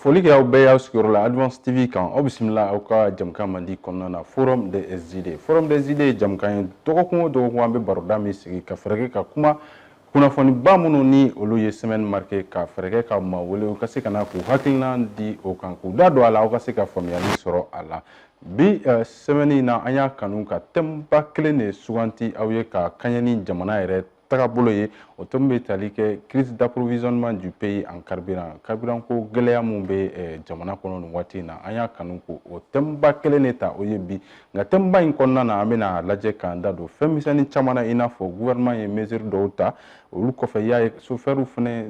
foli kɛ aw bɛɛ y'aw sigiyɔrɔ la Advance TV kan aw bisimila aw ka jamukan mandi kɔnɔna na Forum des idées. Forum des idées ye jamukan ye dɔgɔkun o dɔgɔkun an bɛ baroda min sigi ka fɛrɛ kɛ ka kuma kunnafoniba minnu ni olu ye semaine marquée ka fɛrɛ kɛ ka maa wele u ka se ka na k'u hakilina di o kan k'u da don a la aw ka se ka faamuyali sɔrɔ a la. Bi semaine in na an y'a kanu ka thème ba kelen de suganti aw ye ka kaɲɛ ni jamana yɛrɛ tagabolo ye o thème bɛ tali kɛ crise d'approvisionnement du pays en carburant carburant ko gɛlɛya mun bɛ jamana kɔnɔ nin waati in na an y'a kanu ko o thème ba kelen de ta o ye bi nka thème ba in kɔnɔna na an bɛna lajɛ k'an da don fɛn misɛnnin caman na i n'a fɔ gouvernement ye mesure dɔw ta olu kɔfɛ i y'a ye chauffeur fɛnɛ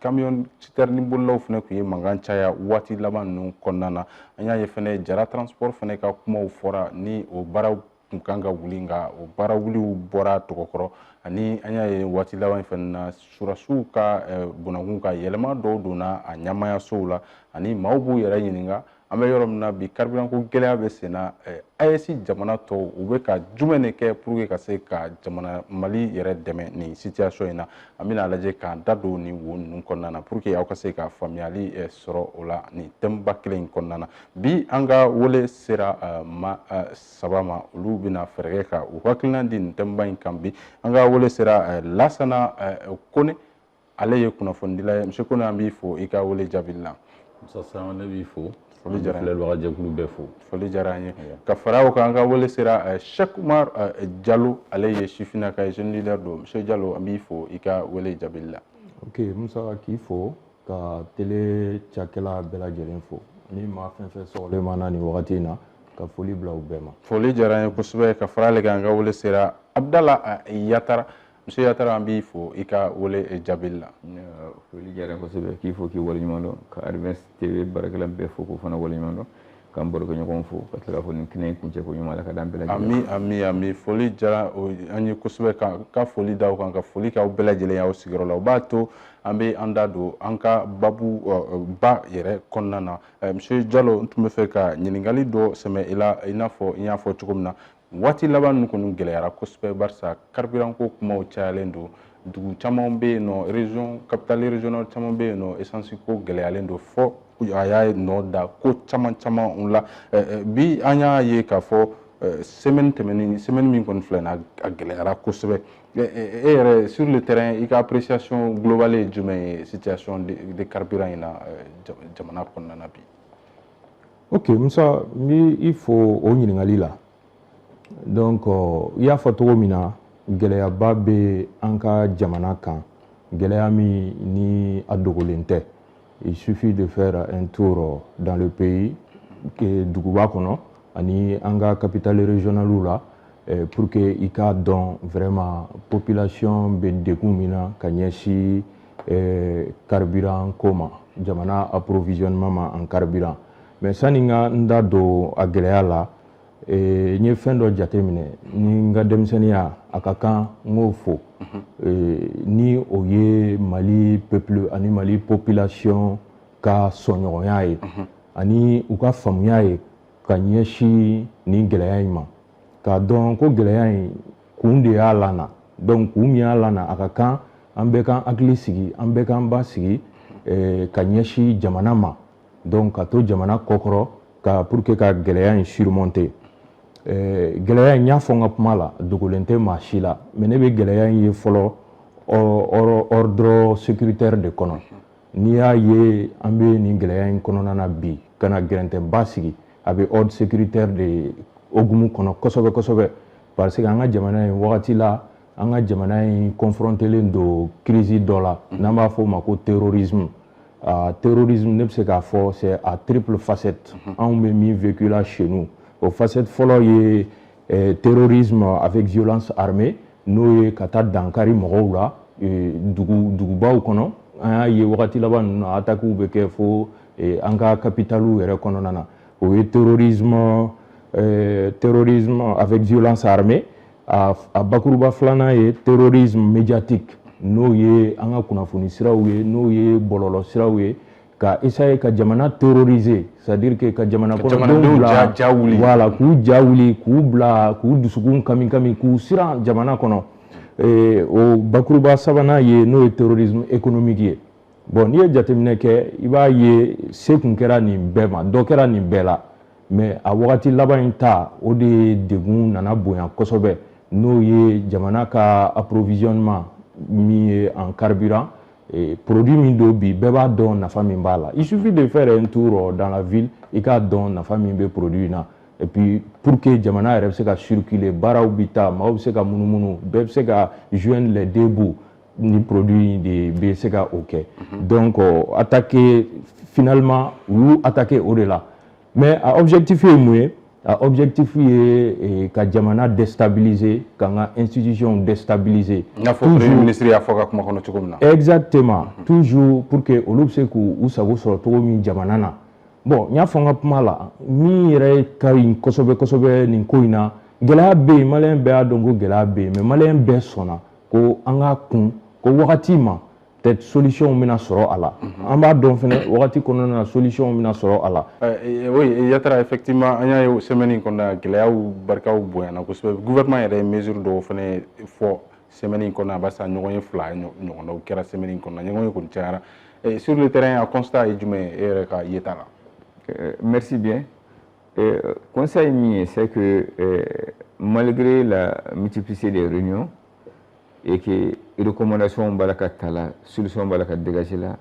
camion citerne bolilaw fɛnɛ tun ye mankan caya waati laban ninnu kɔnɔna na an y'a ye fɛnɛ jara transport fɛnɛ ka kumaw fɔra ni o baaraw tun kan ka wuli nka o baara wuliw bɔra tɔgɔkɔrɔ ani an y'a ye waati laban fɛnɛ na surasiw ka bunakun ka yɛlɛma dɔw donna a ɲamayasow la ani maaw b'u yɛrɛ ɲininka an bɛ yɔrɔ min na bi carburant ko gɛlɛya bɛ sen na AES jamana tɔw u bɛ ka jumɛn de kɛ pour que ka se ka jamana Mali yɛrɛ dɛmɛ nin situation in na an bɛna lajɛ k'an da don nin wo ninnu kɔnɔna na pour que aw ka se ka faamuyali sɔrɔ o la nin thème ba kelen in kɔnɔna na bi an ka wele sera ma saba ma olu bɛna fɛɛrɛ kɛ ka u hakilina di nin thème ba in kan bi an ka wele sera Lasana Kone ale ye kunnafonidila ye monsieur Kone an b'i fo i ka wele jaabili la. Musa Sama ne b'i fo. Foli diyara n ye. Filɛbaga jɛkulu bɛɛ fo. Foli diyara an ye. Ka fara o kan an ka wele sera Cheikh Umar Jalo ale ye sifinnaka ye jeune leader don monsieur Jalo an b'i fo i ka wele jaabili la. Ok Musa k'i fo ka télé cakɛla bɛɛ lajɛlen fo ni maa fɛn fɛn sɔgɔlen ma na nin wagati in na ka foli bila u bɛɛ ma. Foli diyara an ye kosɛbɛ ka fara ale kan an ka wele sera Abdala Yatara monsieur Yatara an b'i fo i ka wele jaabili la. Foli diyara n ye kosɛbɛ k'i fo k'i waleɲuman dɔn ka Advance TV baarakɛla bɛɛ fo k'u fana waleɲuman dɔn k'an barokɛɲɔgɔn fo ka tila ka fɔ nin kɛnɛ in kuncɛ ko ɲuman Ala ka d'an bɛɛ lajɛlen. Ami foli diyara an ye kosɛbɛ ka foli d'aw kan ka foli k'aw bɛɛ lajɛlen y'aw sigiyɔrɔ la o b'a to an bɛ an da don an ka babu ba yɛrɛ kɔnɔna na monsieur Jalo n tun bɛ fɛ ka ɲininkali dɔ sɛmɛ i la i n'a fɔ n y'a fɔ cogo min na waati laban ninnu kɔni gɛlɛyara kosɛbɛ barisa carburant ko kumaw cayalen don dugu caman bɛ yen nɔ région capitale régionale caman bɛ yen nɔ essence ko gɛlɛyalen don fɔ a y'a nɔ da ko caman la bi an y'a ye k'a fɔ semaine tɛmɛnen semaine min kɔni filɛ nin a gɛlɛyara kosɛbɛ e yɛrɛ sur le terrain i ka appréciation globale ye jumɛn ye situation de carburant in na jamana kɔnɔna na bi. Ok Musa n b'i fo o ɲininkali la donc i y'a fɔ cogo min na gɛlɛyaba bɛ an ka jamana kan gɛlɛya min ni a dogolen tɛ. Il suffit de faire un tour dans le pays duguba kɔnɔ ani an ka capitale régionale la pour que i k'a dɔn vraiment population bɛ degun min na ka ɲɛsin carburant ko ma jamana approvisionnement ma en carburant mais sani n da don a gɛlɛya la n ye fɛn dɔ jateminɛ ni n ka denmisɛnniya a ka kan n k'o fo ni o ye Mali peuple ani Mali population ka sɔnɲɔgɔnya ye ani u ka faamuya ye ka ɲɛsin nin gɛlɛya in ma k'a dɔn ko gɛlɛya in kun de y'a lana donc kun min y'a lana a ka kan an bɛɛ k'an hakili sigi an bɛɛ k'an ba sigi ka ɲɛsin jamana ma donc ka to jamana kɔkɔrɔ ka pour que ka gɛlɛya in surmonter gɛlɛya in n y'a fɔ n ka kuma la dogolen tɛ maa si la mais ne bɛ gɛlɛya in ye fɔlɔ ordre sécuritaire de kɔnɔ n'i y'a ye an bɛ nin gɛlɛya in kɔnɔna na bi ka na gɛrɛntɛba sigi a bɛ ordre sécuritaire de hokumu kɔnɔ kosɛbɛ parce que an ka jamana in wagati la an ka jamana in confrontelen don crise dɔ la n'an b'a fɔ o ma ko terrorisme terrorisme ne bɛ se k'a fɔ c'est à triple facette anw bɛ min vécu la chez nous o facette fɔlɔ ye terrorisme avec violence armée n'o ye ka taa dankari mɔgɔw la dugubaw kɔnɔ an y'a ye wagati laban ninnu na attaques bɛ kɛ fo an ka capitales yɛrɛ kɔnɔna na o ye terrorisme avec violence armée a bakuruba filanan ye terrorisme médiatique n'o ye an ka kunnafoni siraw ye n'o ye bɔlɔlɔ siraw ye ka essayer ka jamana terroriser c'est-à-dire que ka jamana kɔnɔdenw bila voilà k'u ja wuli k'u bila k'u dusukun kami k'u siran jamana kɔnɔ o bakuruba sabanan ye n'o ye terrorisme économique ye bon n'i ye jateminɛ kɛ i b'a ye se kun kɛra nin bɛɛ ma dɔ kɛra nin bɛɛ la mais a wagati laban in ta o de degun nana bonya kosɛbɛ n'o ye jamana ka approvisionnement min ye en carburant produit min do bi bɛɛ b'a dɔn nafa min b'a la il suffit de faire un tour dans la ville i k'a dɔn nafa min bɛ produit na et puis pour que jamana yɛrɛ bɛ se ka circuler baaraw bɛ taa maaw bɛ se ka munumunu bɛɛ bɛ se ka joindre les deux bouts ni produit de bɛ se ka o kɛ donc attaquer finalement u y'u attaquer o de la mais a objectif ye mun ye a objectif ye ka jamana déstabiliser ka n ka institution déstabiliser. I n'a fɔ premier ministre y'a fɔ ka kuma kɔnɔ cogo min na. Exactement toujours pour que olu bɛ se k'u sago sɔrɔ cogo min jamana na bon n y'a fɔ n ka kuma la min yɛrɛ ka ɲi kosɛbɛ kosɛbɛ nin ko in na gɛlɛya bɛ yen maliyɛn bɛɛ y'a dɔn ko gɛlɛya bɛ yen mais maliyɛn bɛɛ sɔnna ko an k'a kun ko wagati ma peut-être solution bɛna sɔrɔ a la an b'a dɔn fɛnɛ wagati kɔnɔna na solution bɛna sɔrɔ a la. Oui Yatara effectivement an y'a ye semaine in kɔnɔna gɛlɛyaw barikaw bonyana kosɛbɛ gouvernement yɛrɛ ye mesure dɔw fɛnɛ fɔ semaine in kɔnɔna barisa ɲɔgɔn ye fila ɲɔgɔnnaw kɛra semaine in kɔnɔna ɲɔgɔn ye kɔni cayara sur le terrain a constat ye jumɛn e yɛrɛ ka yeta la. Merci bien. Conseil mien, c'est que malgré la multiplicité des réunions et que les recommandations Balakatala, solutions Balaka dégagées là,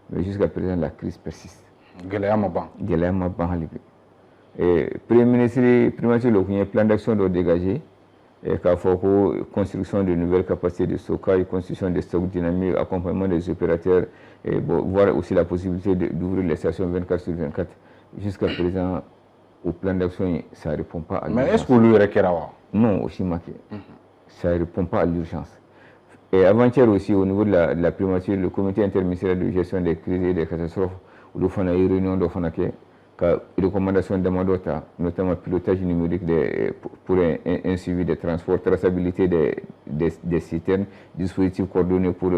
mais jusqu'à présent la crise persiste. Gɛlɛya ma ban hali bi. Premier ministre, le plan d'action doit dégager k'a fɔ ko construction de nouvelles capacités de stockage, construction de stocks dynamiques, accompagnement des opérateurs, et voir aussi la possibilité d'ouvrir les stations 24/24. Jusqu'à présent, au plan d'action, ça ne répond pas à l'urgence. Mais est-ce que vous le requérez? Non, aussi marqué. Ça ne répond pas à l'urgence. Et avant-hier aussi, au niveau de la primature, le comité interministériel de gestion des crises et des catastrophes, où nous avons une réunion, nous avons des recommandations d'Amadota, notamment pilotage numérique pour un suivi des transports, traçabilité des citernes, dispositifs coordonnés pour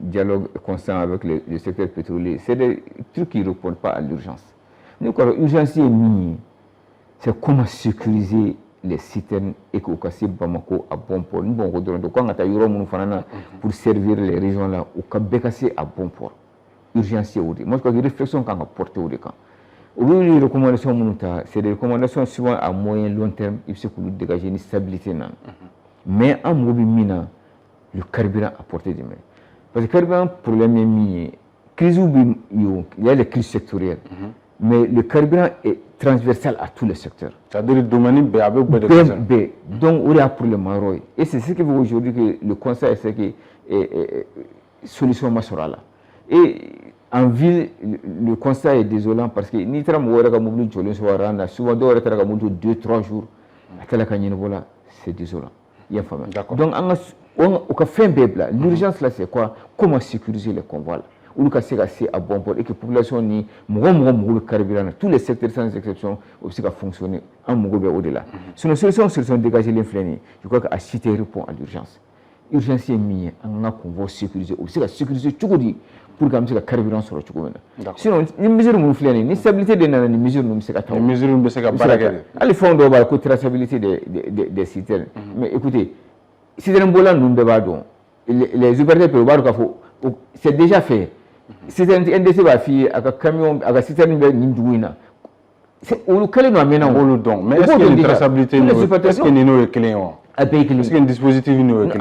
dialogue constant avec le secteur pétrolier. C'est des trucs qui ne répondent pas à l'urgence. L'urgence c'est comment sécuriser les citernes et qu'au cas Bamako à bon port. Nous avons dit pour servir les régions là, au cas à bon port. Urgence. Moi, je crois que les réflexions qu'on a portées au camp. Oui, les recommandations, c'est des recommandations souvent à moyen long terme, il faut dégager une stabilité. Mais en mobile, le carburant a porté des mains. Parce que le carburant, problème est crise il y a les crises sectorielles. Mais le carburant est transversal à tous les secteurs. C'est-à-dire le domaine B. Donc, il y a un problème. Et c'est ce qui veut aujourd'hui que le conseil c'est que solution sera là. Et en ville, le constat est désolant parce que ni tra mo wara mobile jolin so rana souvent do tra ga 2-3 jours atala ka nyine voilà, c'est désolant. Il y a famille. Donc on a fait un bébé. L'urgence là c'est quoi? Comment sécuriser les convois là? Ou ka c'est à bon port et que la population ni mo carburant tous les secteurs sans exception aussi ka fonctionner en mo au-delà. Sur nos solutions dégager l'inflation, je crois qu'à citer répond à l'urgence. Urgence est mise en convoi sécuriser aussi la sécuriser tout dit pour que le carburant soit tout bon. Sinon les mesures nous font ni stabilité des les mesures nous c'est les mesures nous c'est baraquer. Allez fond de la traçabilité des citernes. Mais écoutez, citernes bolan nous devons les opérateurs peuvent voir qu'il c'est déjà fait. Citernes NDC va faire avec camion avec citernes n'indouina. C'est au local nous amène en donc mais est-ce que la traçabilité est-ce que nous est client? Est-ce qu'il y a un dispositif numérique?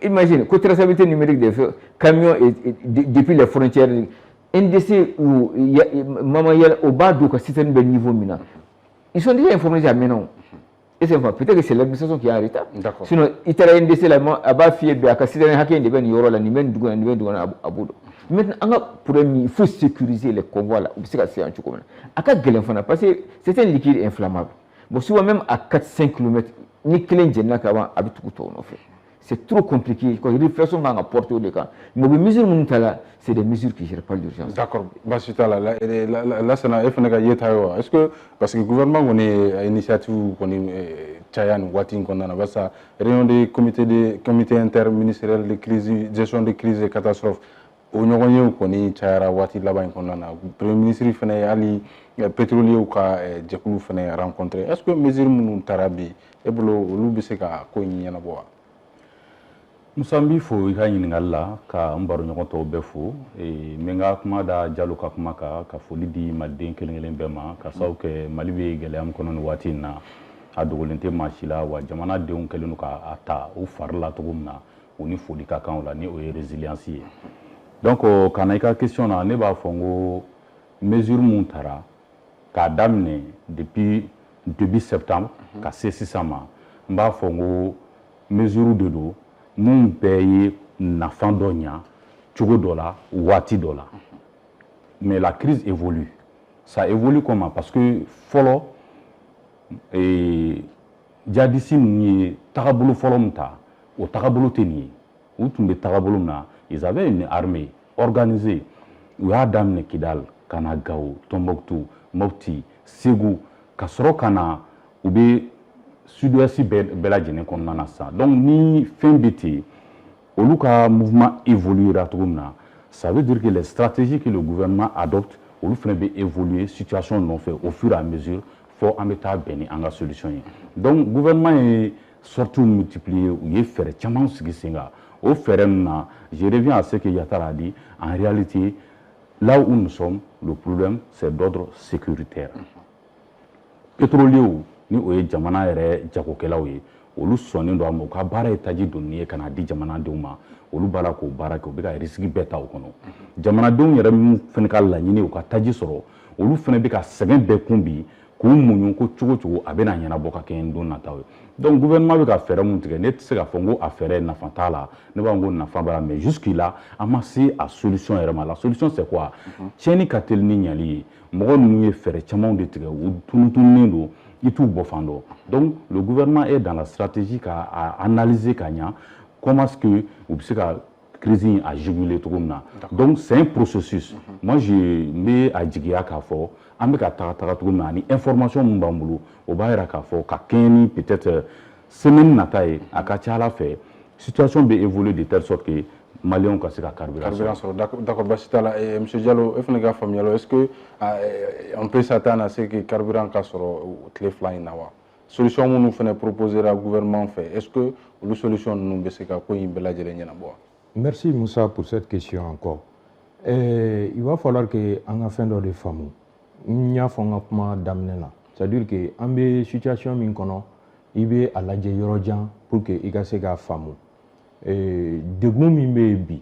Imagine, la traçabilité numérique des camions depuis les frontières, NDC ou au bas du système de niveau minant. Ils sont déjà informés à maintenant. Et c'est peut-être que c'est l'administration qui est en retard. Sinon, il y a un NDC là, à bas fier, à casser un hacker, il y a un niveau à bout. Maintenant, il faut sécuriser les convois là. C'est un truc comme ça. Parce que c'est un liquide inflammable. Bon, souvent même à 4-5 km. C'est trop compliqué. Quand les réflexions qu'on a portées au cas, mais les mesures c'est des mesures qui ne gèrent pas l'urgence. D'accord. Là, c'est est-ce que parce que le gouvernement a une initiative qu'on est Chayan Watin qu'on a ça réunion des comités interministériels de crise, gestion des crises et catastrophes. Au Nyogonyo qu'on est Chayara Wati là-bas qu'on a premier ministre fait ali pétrolier ou quoi Djekulu fait rencontrer. Est-ce que mesures nous tarabi et bolo olu bise ka ko nyana bo? Musa n b'i fo i ka ɲininkali la ka n baroɲɔgɔn tɔw bɛɛ fo n bɛ n ka kuma da Jalo ka kuma kan ka foli di maliden kelen kelen bɛɛ ma ka sababu kɛ Mali bɛ gɛlɛya min kɔnɔ nin waati in na a dogolen tɛ maa si la wa jamanadenw kɛlen don k'a ta u fari la cogo min na u ni foli ka kan o la ni o ye résilience ye donc ka na i ka question na ne b'a fɔ n ko mesure mun taara k'a daminɛ depuis début septembre ka se sisan ma n b'a fɔ n ko mesure de don mun bɛɛ ye nafa dɔ ɲa cogo dɔ la waati dɔ la mais la crise évolue ça évolue comment parce que fɔlɔ jadisi ninnu ye tagabolo fɔlɔ min ta o tagabolo tɛ nin ye u tun bɛ tagabolo min na ils avaient une armée organisée u y'a daminɛ Kidal ka na Gao Tombouctou Mopti Ségou ka sɔrɔ ka na u bɛ sud-ouest bɛɛ lajɛlen kɔnɔna na sisan donc ni fɛn bɛ ten olu ka mouvement évoluera cogo min na ça veut dire que les stratégies que le gouvernement adopte olu fana bɛ évoluer situation nɔfɛ au fur et à mesure fo an bɛ taa bɛn ni an ka solution ye donc gouvernement ye sorties multiplier u ye fɛɛrɛ caman sigi sen kan o fɛɛrɛ ninnu na je reviens à ce que Yattara a dit en réalité là où nous sommes le problème c'est d'ordre sécuritaire pétrolier ni o ye jamana yɛrɛ jagokɛlaw ye olu sɔnnen don a ma u ka baara ye taji donni ye ka na di jamanadenw ma olu b'a la k'o baara kɛ u bɛ ka risque bɛɛ ta o kɔnɔ jamanadenw yɛrɛ minnu fana ka laɲini u ka taji sɔrɔ olu fana bɛ ka sɛgɛn bɛɛ kun bi k'u muɲu ko cogo cogo a bɛna ɲɛnabɔ ka kɛ don nataw ye donc gouvernement bɛ ka fɛɛrɛ mun tigɛ ne tɛ se k'a fɔ n ko a fɛɛrɛ nafa t'a la ne b'a fɔ ko nafa b'a la mais jusque là an ma se a solution yɛrɛ ma la solution c'est quoi tiɲɛni ka teli ni ɲali ye mɔgɔ ninnu ye fɛɛrɛ camanw de tigɛ u tunutununnen don i t'u bɔ fan dɔ donc le gouvernement est dans la stratégie k'a analyser ka ɲa comment est-ce que u bɛ se ka crise in a juguler cogo min na donc c'est un processus moi je n bɛ a jigiya k'a fɔ an bɛ ka taga cogo min na ani information min b'an bolo o b'a jira k'a fɔ ka kɛɲɛ ni peut-être semaine nata ye a ka ca Ala fɛ situation bɛ évoluer de telle sorte que Maliens ka se ka carburant sɔrɔ d'accord basi t'a la monsieur Diallo e fana ka faamuyali la est-ce que on peut s'attendre à ce que carburant ka sɔrɔ tile fila in na wa solution minnu fana proposera gouvernement fɛ est-ce que olu solution ninnu bɛ se ka ko in bɛɛ lajɛlen ɲɛnabɔ wa. Merci Moussa pour cette question encore. Il va falloir que an ka fɛn dɔ de faamu n y'a fɔ n ka kuma daminɛ na c'est-à-dire que an bɛ situation min kɔnɔ i bɛ a lajɛ yɔrɔ jan pour que i ka se k'a faamu degun min bɛ yen bi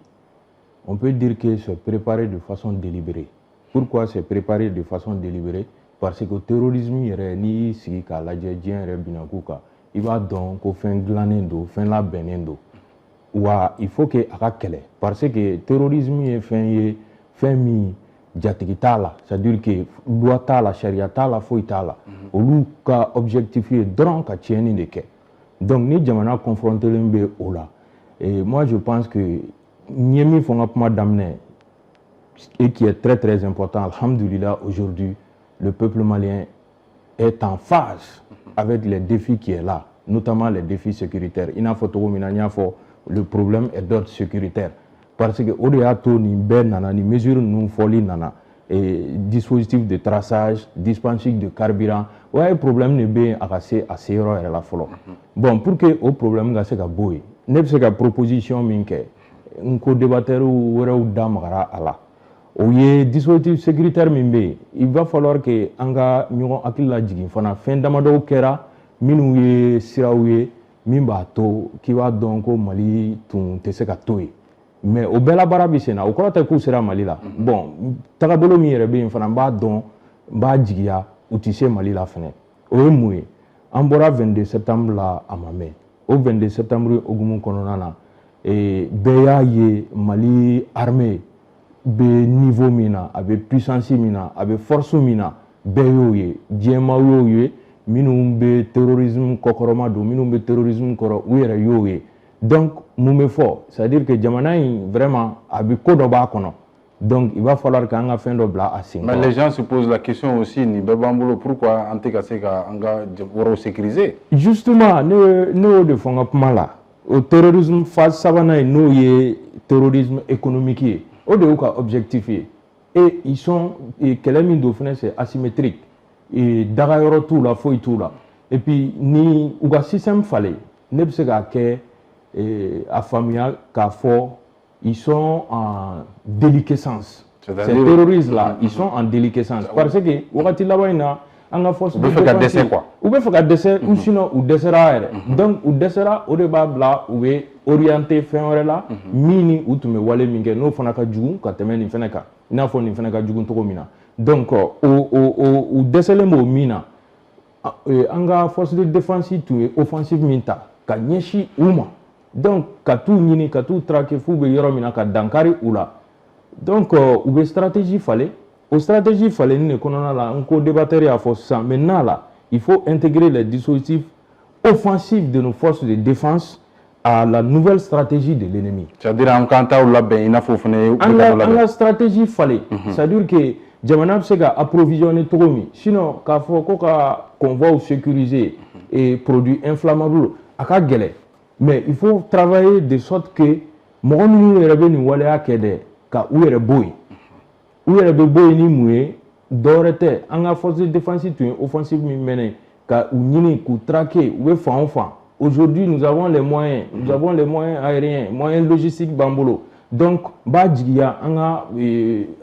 on peut dire que c'est préparé de façon délibérée. Pourquoi c'est préparé de façon délibérée? Parce que terrorisme yɛrɛ n'i y'i sigi k'a lajɛ diɲɛ yɛrɛ binakun kan i b'a dɔn ko fɛn dilannen don fɛn labɛnnen don wa il faut que a ka kɛlɛ parce que terrorisme ye fɛn ye fɛn min jatigi t'a la c'est-à-dire que loi t'a la sariya t'a la foyi t'a la olu ka objectif ye dɔrɔn ka tiɲɛni de kɛ donc ni jamana confrontelen bɛ o la moi je pense que n ye min fɔ n ka kuma daminɛ et qui est très très important alhamdulillah aujourd'hui le peuple malien est en phase avec les défis qui est là notamment les défis sécuritaires i n'a fɔ cogo min na n y'a fɔ le problème est d'ordre sécuritaire parce que o de y'a to nin bɛɛ nana ni mesure ninnu fɔli nana dispositif de traçage dispensaire de carburant o y'a ye problème de bɛ yen a ka se a se yɔrɔ yɛrɛ la fɔlɔ bon pour que o problème ka se ka bɔ yen ne bɛ se ka proposition min kɛ n ko débatteurs wɛrɛw da magara a la o ye dispositif sécuritaire min bɛ yen il va falloir que an ka ɲɔgɔn hakili lajigin fana fɛn damadɔw kɛra minnu ye siraw ye min b'a to k'i b'a dɔn ko Mali tun tɛ se ka to yen mais o bɛɛ la baara bɛ sen na o kɔrɔ tɛ k'u sera Mali la bon tagabolo min yɛrɛ bɛ yen fana n b'a dɔn n b'a jigiya u tɛ se Mali la fana o ye mun ye an bɔra 22 septembre la a ma mɛn o 22 septembre hokumu kɔnɔna na bɛɛ y'a ye Mali armée bɛ niveau min na a bɛ puissance min na a bɛ force min na bɛɛ y'o ye diɲɛmaa y'o ye minnu bɛ terrorisme kɔkɔrɔma don minnu bɛ terrorisme kɔrɔ u yɛrɛ y'o ye donc mun bɛ fɔ c'est-à-dire que jamana in vraiment a bɛ ko dɔ b'a kɔnɔ donc il va falloir que an ka fɛn dɔ bila a sen kɔrɔ. Mais les gens se posent la question aussi nin bɛɛ b'an bolo pourquoi an tɛ ka se ka an ka yɔrɔw sécuriser. Justement ne y'o de fɔ n ka kuma la o terrorisme phase sabanan in n'o ye terrorisme économique ye o de y'u ka objectif ye et ils sont kɛlɛ min don fana c'est asymétrique. Daga yɔrɔ t'u la foyi t'u la et puis ni u ka système falen ne bɛ se k'a kɛ à Famia, Carrefour, ils sont en déliquescence. Ces terroristes-là, ils sont en déliquescence. Parce que, Ouati Lawaina, on a force de défense. Ou bien faire décès, ou sinon, ou décéra. Donc, ou décéra, au débat, ou est orienté, fin là, mini, ou tu me wale mingue, no fanaka djougou, quand tu mènes feneka. N'a fon ni feneka djougou toko mina. Donc, ou décélé mo mina, on a force de défense, tu es offensive minta, ka nyeshi ouma. Donc, ka tout nini, ka tout traqué, fou, be yoromina, ka dankari ou là. Donc, une stratégie fallait. Aux stratégies fallait nous on débattre à force ça. Maintenant là, il faut intégrer les dispositifs offensifs de nos forces de défense à la nouvelle stratégie de l'ennemi. C'est-à-dire en quand il faut la stratégie fallait. C'est-à-dire que Djamana Sega approvisionner Togomi. Sinon, quand qu'on va sécuriser et produits inflammables, à quoi gueuler. Mais il faut travailler de sorte que mon numéro ni wale kede. Ka où est boy où est le boy ni moué dorete anga force de défense tu offensive mi mené ka unyini ku traquer où est enfant. Aujourd'hui nous avons les moyens aériens, moyens logistiques bambolo. Donc badjiya anga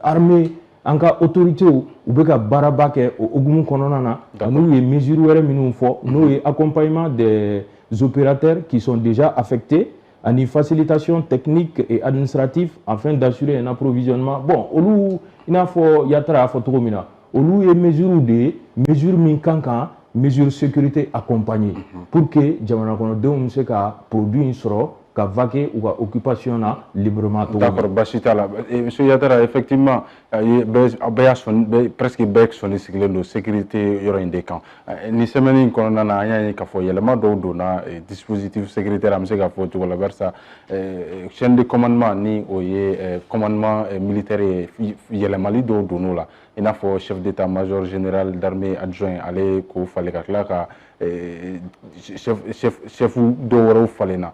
armée anga autorité ou beka barabake ogumu kononana nous les mesures wéré minou fo nous accompagnement des opérateurs qui sont déjà affectés à une facilitation technique et administrative afin d'assurer un approvisionnement. Bon, il y a yatra fotokomina. Il y a mesures minkankan, mesures sécurité accompagnées pour que Djamana Kono de produit une soro ka vaquer ou ka occupation librement. D'accord, Bachita là. Monsieur Yatara, effectivement, presque bec son cycle de sécurité yoro des camps. Ni semaine qu'on a anya ka fo yelema do na dispositif sécuritaire am se ka fo to la versa chaîne de commandement ni oye commandement militaire yelema li do no la. Il a fait chef d'état-major général d'armée adjoint aller ko fallait ka klaka chef do falena.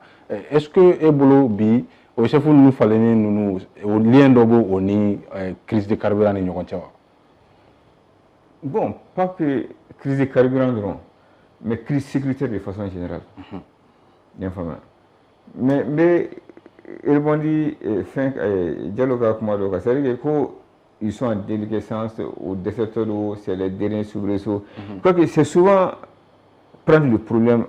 Est-ce que Ebolo bi au chef nous fallait nous au lien d'obo on est crise de carburant ni nyonchawa. Bon, pas que crise de carburant mais crise sécuritaire de façon générale. Mais ils m'ont dit dialogue avec moi donc c'est-à-dire que ils sont en déliquescence au déserteur d'eau, c'est les derniers soubresauts. Quoique c'est souvent prendre le problème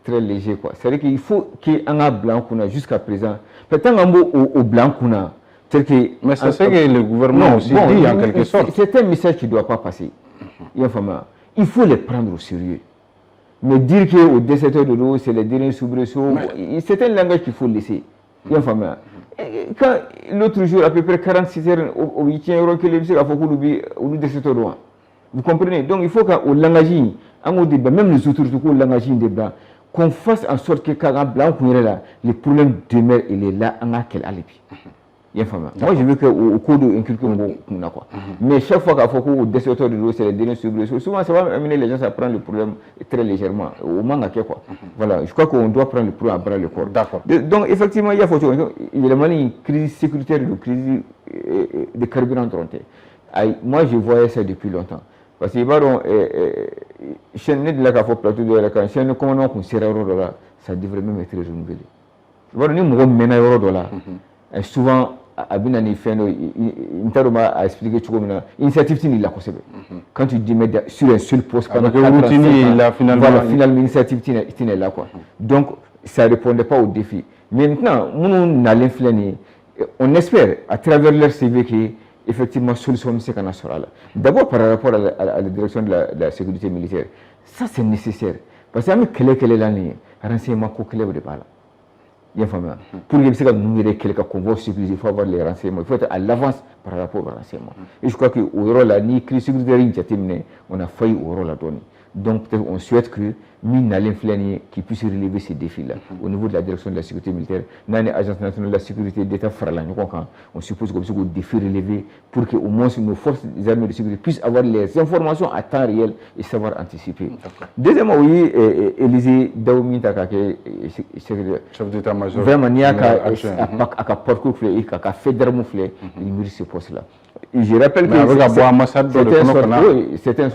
très léger quoi. C'est-à-dire qu'il faut qu'il y ait un blanc qu'on a jusqu'à présent. Peut-être un mot au blanc qu'on a. Mais c'est ce que le gouvernement aussi dit en quelque sorte. C'est un message qui ne doit pas passer. Il faut les prendre au sérieux. Mais dire qu'au déserteur de l'eau, c'est les derniers soubresauts, c'est un langage qu'il faut laisser. Quand l'autre jour, à peu près 46 heures, au 8e euro, que les a fait au déserteur de l'eau. Vous comprenez? Donc il faut qu'au langage, même les autres au langage qu'on fasse en sorte que quand blanc le problème demeure, il est là, en a quel alibi. Moi je veux qu'au cours de inculquer quoi. Mais chaque fois qu'il faut au déserteur de l'eau, c'est les derniers soubresauts. Souvent ça va amener les gens à prendre le problème très légèrement. Au manque quoi. Voilà, je crois qu'on doit prendre le problème à bras le corps. D'accord. Donc effectivement, il y a une crise sécuritaire, une crise de carburant. Moi je voyais ça depuis longtemps. Parce que si on est de la plateau de la canne, si on est commandant qu'on sert là, ça devrait même être renouvelé. Nous avons un souvent Abinani Feno, Interoma a expliqué tout comme l'initiative n'est là. Quand tu dis sur un seul poste, finalement l'initiative n'est là. Donc ça ne répondait pas au défi. Maintenant, nous allons l'influer. On espère à travers leur CV que effectivement solution c'est qu'on a sur là. D'abord par rapport à la direction de la sécurité militaire, ça c'est nécessaire parce que quel est l'année renseignement clé de pas là. Pour que nous ayons quelqu'un qu'on va sécuriser, il faut avoir les renseignements, il faut être à l'avance par rapport aux renseignements. Et je crois qu'au rôle là, ni crise sécuritaire on a failli au rôle à donner. Donc peut-être on souhaite que nous allons qui puisse relever ces défis-là au niveau de la direction de la sécurité militaire. Nous avons l'Agence nationale de la sécurité d'État on suppose que des défis relevés pour que au moins nos forces armées de sécurité puissent avoir les informations à temps réel et savoir anticiper. Deuxièmement, oui, Élisée Daoumi Takake, chef d'état-major, vraiment il y a un parcours et un fait d'armes, il mérite ce poste-là. Je rappelle que c'était un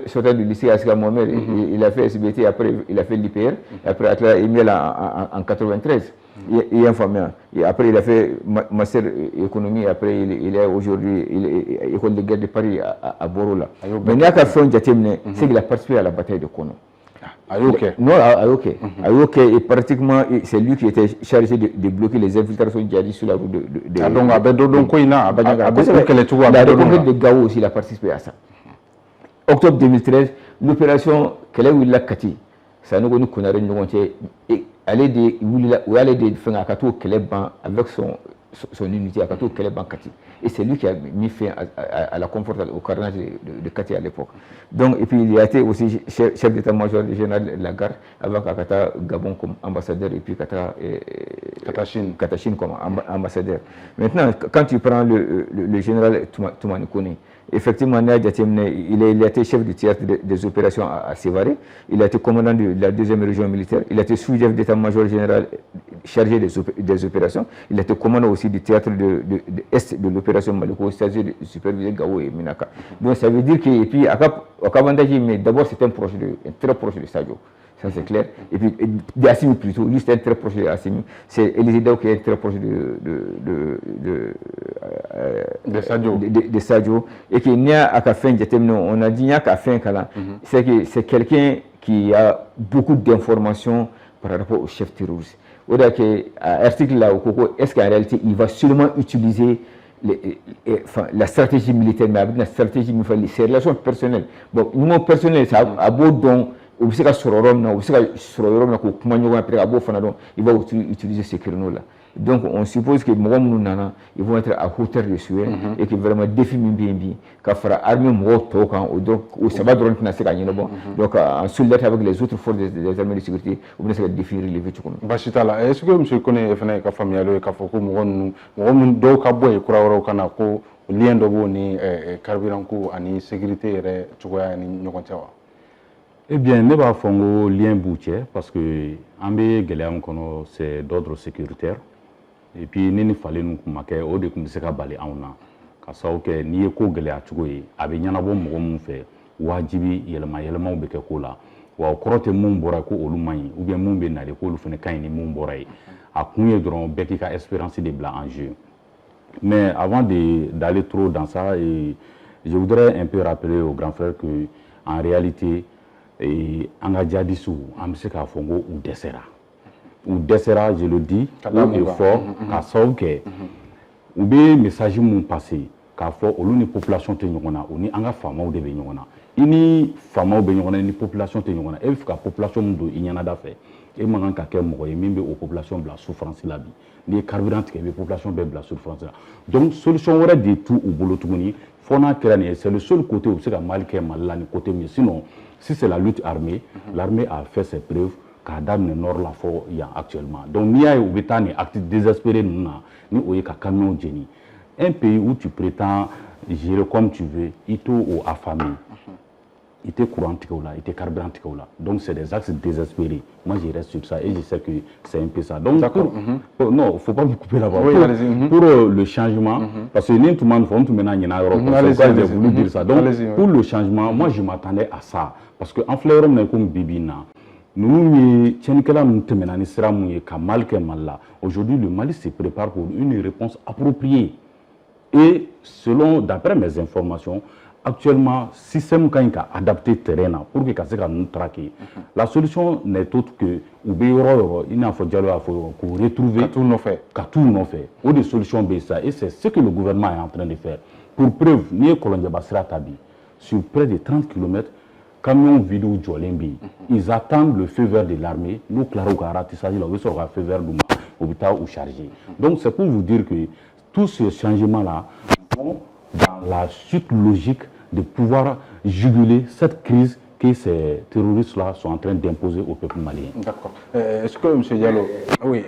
sortant du lycée Aska Mohamed. Il a fait SBT, après il a fait l'IPR, après il a mis en 93. Et après il a fait master économie, après il est aujourd'hui école de guerre de Paris à Borola. Mais il y a qu'à faire un jatemne, c'est qu'il a participé à la bataille de Kono. Non, Ayoke est pratiquement, c'est lui qui était chargé de bloquer les infiltrations djihadistes sur la route de donc la reconquête de Gao aussi, il a participé à ça. Octobre 2013, l'opération Kelewilla Kati, ça nous connaît et aller de faire un cateau Keleban avec son unité à Kato Keleban Kati. Et c'est lui qui a mis fin à la confortable, au carnage de Kati à l'époque. Donc, et puis il a été aussi chef d'état-major général de la garde avant Kata Gabon comme ambassadeur et puis Katachine comme ambassadeur. Maintenant, quand tu prends le général Toumani Kone, effectivement, il a été chef du théâtre des opérations à Sévaré, il a été commandant de la deuxième région militaire, il a été sous-chef d'état-major général chargé des opérations, il a été commandant aussi du théâtre de l'Est de l'opération Maliko, c'est-à-dire de superviser Gao et Minaka. Donc ça veut dire que, et puis, à Kabandaji, mais d'abord c'est un très proche de Sadio. Ça c'est clair. Et puis d'Assimi plutôt, lui c'était très proche de Assimi. C'est Élisée Dao qui est très proche de Sadio. Et qu'il n'y a qu'à faire, on a dit qu'il n'y a qu'à faire, c'est que c'est quelqu'un qui a beaucoup d'informations par rapport au chef terroriste. Au delà que l'article là, est-ce qu'en réalité il va seulement utiliser la stratégie militaire, mais avec la stratégie militaire, ses relations personnelles. Bon, nous personnel, ça a beau don. Il va utiliser ces créneaux-là. Donc, on suppose que les gens ils vont être à hauteur de sueur et que vraiment défi bien qu'à faire armée donc ça va donc en soldat avec les autres forces des armées de sécurité on va définir les vétus. Bachitala, est-ce que monsieur connaît ka famille ka foko mo do ka boy kura kana ko lien do boni carburant ko ani sécurité re tugoya ni nyokontawa? Eh bien, ne b'a fɔ n ko lien b'u cɛ parce que an bɛ gɛlɛya min kɔnɔ c'est d'ordre sécuritaire et puis ni falen ninnu kun ma kɛ o de kun bɛ se ka bali anw na ka sababu kɛ n'i ye ko gɛlɛya cogo ye a bɛ ɲɛnabɔ mɔgɔ minnu fɛ wajibi yɛlɛmaw bɛ kɛ ko la wa o kɔrɔ tɛ mun bɔra ko olu man ɲi ou bien mun bɛ nale ko olu fana ka ɲi ni mun bɔra ye a kun ye dɔrɔn bɛɛ k'i ka espérance de bila en jeu. Mais avant d'aller trop dans ça, et je voudrais un peu rappeler aux grands frères que en réalité et an ka djihadistes an bɛ se k'a fɔ ko u dɛsɛra je le dis haut et fort k'a sababu kɛ u bɛ message mun passer k'a fɔ olu ni population tɛ ɲɔgɔn na u ni an ka faamaw de bɛ ɲɔgɔn na i ni faamaw bɛ ɲɔgɔn na i ni population tɛ ɲɔgɔn na e bɛ fɛ ka population min don i ɲɛnada fɛ e man kan ka kɛ mɔgɔ ye min bɛ o population bila souffrance la bi n'i ye carburant tigɛ i bɛ population bɛɛ bila souffrance la donc solution wɛrɛ de t'u bolo tuguni fɔ n'a kɛra nin ye c'est le seul côté u bɛ se ka Mali kɛ Mali la ni côté min sinon si c'est la lutte armée, l'armée a fait ses preuves qu'à Dame Nord la fort il y a actuellement. Donc il y a eu des actes désespérés ni au yeka camion Jenny. Un pays où tu prétends gérer comme tu veux, il te ou affamé, il te courant là, il te carburant là. Donc c'est des actes désespérés. Moi je reste sur ça et je sais que c'est un peu ça. Donc non, il faut pas me couper là-bas. Pour le changement, parce que nous tout le monde j'ai voulu dire ça. Donc pour le changement, moi je m'attendais à ça. Parce que en fleur comme Bibina, nous aujourd'hui le Mali se prépare pour une réponse appropriée. Et selon, d'après mes informations, actuellement, si c'est un cas adapté au terrain pour que nous traquer, la solution n'est autre que il n'a faut retrouver tout nos faits. Ou des solutions ça. Et c'est ce que le gouvernement est en train de faire. Pour preuve, nous sur près de 30 km, camions vidéo Djolembi, ils attendent le feu vert de l'armée. Nous, claro, il s'agit de feu vert ou chargé. Donc c'est pour vous dire que tous ces changements-là vont dans la suite logique de pouvoir juguler cette crise que ces terroristes-là sont en train d'imposer au peuple malien. D'accord. Est-ce que M. Diallo... Oui.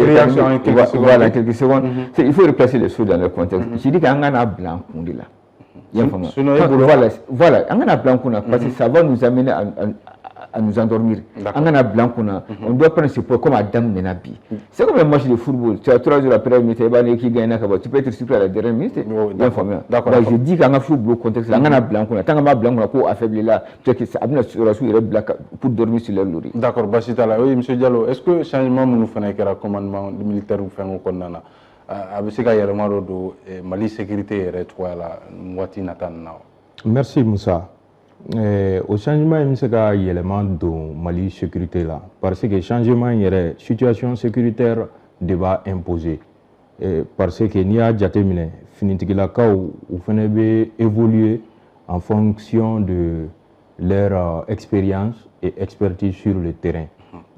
Réaction en quelques secondes. Voilà, quelques secondes. Il faut replacer les choses dans leur contexte. Je dis qu'un a blanc, on dit là. Voilà, on a blanc, parce que ça va nous amener à nous endormir. On doit prendre ce point comme Adam Menabi. C'est comme un match de football. Tu as 3 jours après, qui gagne, tu peux être surpris à la dernière minute. D'accord. Je dis qu'en a football contexte, on a blanc, tant qu'on a blanc, on a affaibli là, tu sais que ça pour dormir sur leur lori. D'accord, Bassitala. Oui, M. Diallo, est-ce que le changement nous fait un commandement militaire ou fait un commandement avec ce Mali sécurité est Merci Moussa. Au changement, il y a un élément de Mali sécurité là. Parce que le changement, il y a une situation sécuritaire débat imposé. Parce que n'y a déjà terminé. Finitigilakaw ou fenebe évoluer en fonction de leur expérience et expertise sur le terrain.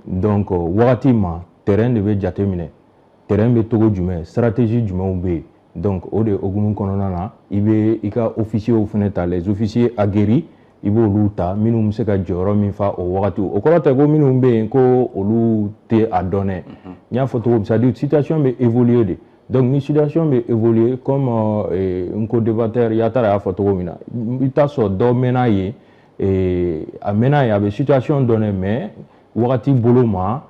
Donc, wakatima terrain devait déjà terminer. Terrain be togo jumɛn stratégie jumɛnw bɛ yen donc o de hokumu kɔnɔna na i ka officiers fana ta les officiers aguerris i b'olu ta minnu bɛ se ka jɔyɔrɔ min fa o wagati o kɔrɔ tɛ ko minnu bɛ yen ko olu tɛ a dɔn dɛ n y'a fɔ cogo min c'est à dire situation bɛ évoluer de donc ni situation bɛ évoluer comme n ko débatteur Yatara y'a fɔ cogo min na i t'a sɔrɔ dɔ mɛnna yen a mɛnna yen a bɛ situation dɔn dɛ mais wagati bolo ma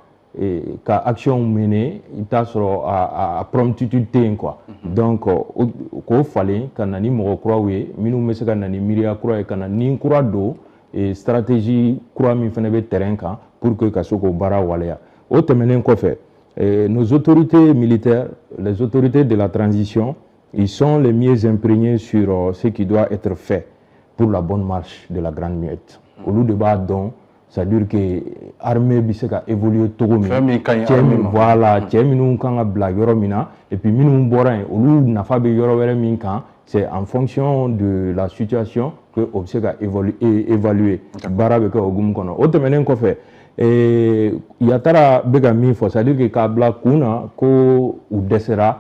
ka action mené il t'a sɔrɔ a promptitude tɛ yen quoi donc k'o falen ka na ni mɔgɔ kuraw ye minnu bɛ se ka na ni miiriya kura ye ka na ni kura don stratégie kura min fana bɛ terrain kan pour que ka se k'o baara waleya o tɛmɛnen kɔfɛ nos autorités militaires les autorités de la transition ils sont les mieux imprégnés sur ce qui doit être fait pour la bonne marche de la grande muette olu de b'a dɔn c'est-à-dire que l'armée bi se ka évoluer togo min voilà cɛ minnu kan ka bila yɔrɔ min na et puis minnu bɔra yen olu nafa bɛ yɔrɔ wɛrɛ min kan c'est en fonction de la situation que o bɛ se ka évaluer baara bɛ kɛ hokumu kɔnɔ o tɛmɛnen kɔfɛ Yatara bɛ ka min fɔ c'est-à-dire que k'a bila kun na ko u dɛsɛra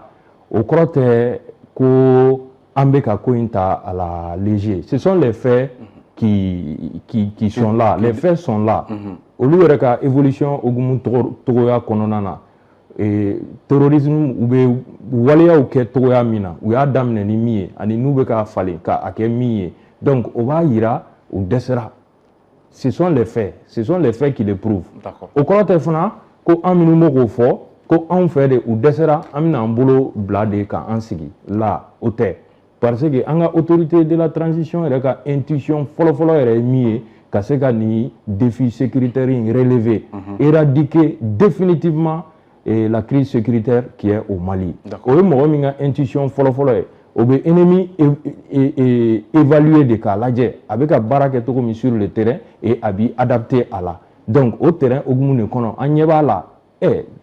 o kɔrɔ tɛ ko an bɛ ka ko in ta à la léger ce sont les faits qui sont là, les faits sont là. Olu yɛrɛ ka évolution hokumu togoya kɔnɔna na terrorisme u bɛ waleyaw kɛ togoya min na u y'a daminɛ ni min ye ani n'u bɛ ka falen k'a kɛ min ye donc o b'a yira u dɛsɛra ce sont les faits qui le prouvent o kɔrɔ tɛ fana ko an minnu bɛ k'o fɔ ko anw fɛ de u dɛsɛra an bɛna an bolo bila de k'an sigi là o tɛ. Parce que an ka autorité de la transition yɛrɛ ka intuition fɔlɔfɔlɔ yɛrɛ ye min ye ka se ka ni défi sécuritaire in relever éradiquer définitivement la crise sécuritaire qui est au Mali o ye mɔgɔ min ka intuition fɔlɔfɔlɔ ye o bɛ ennemi évaluer de k'a lajɛ a bɛ ka baara kɛ cogo min sur le terrain et a b'i adapter à la donc au terrain hokumu de kɔnɔ an ɲɛ b'a la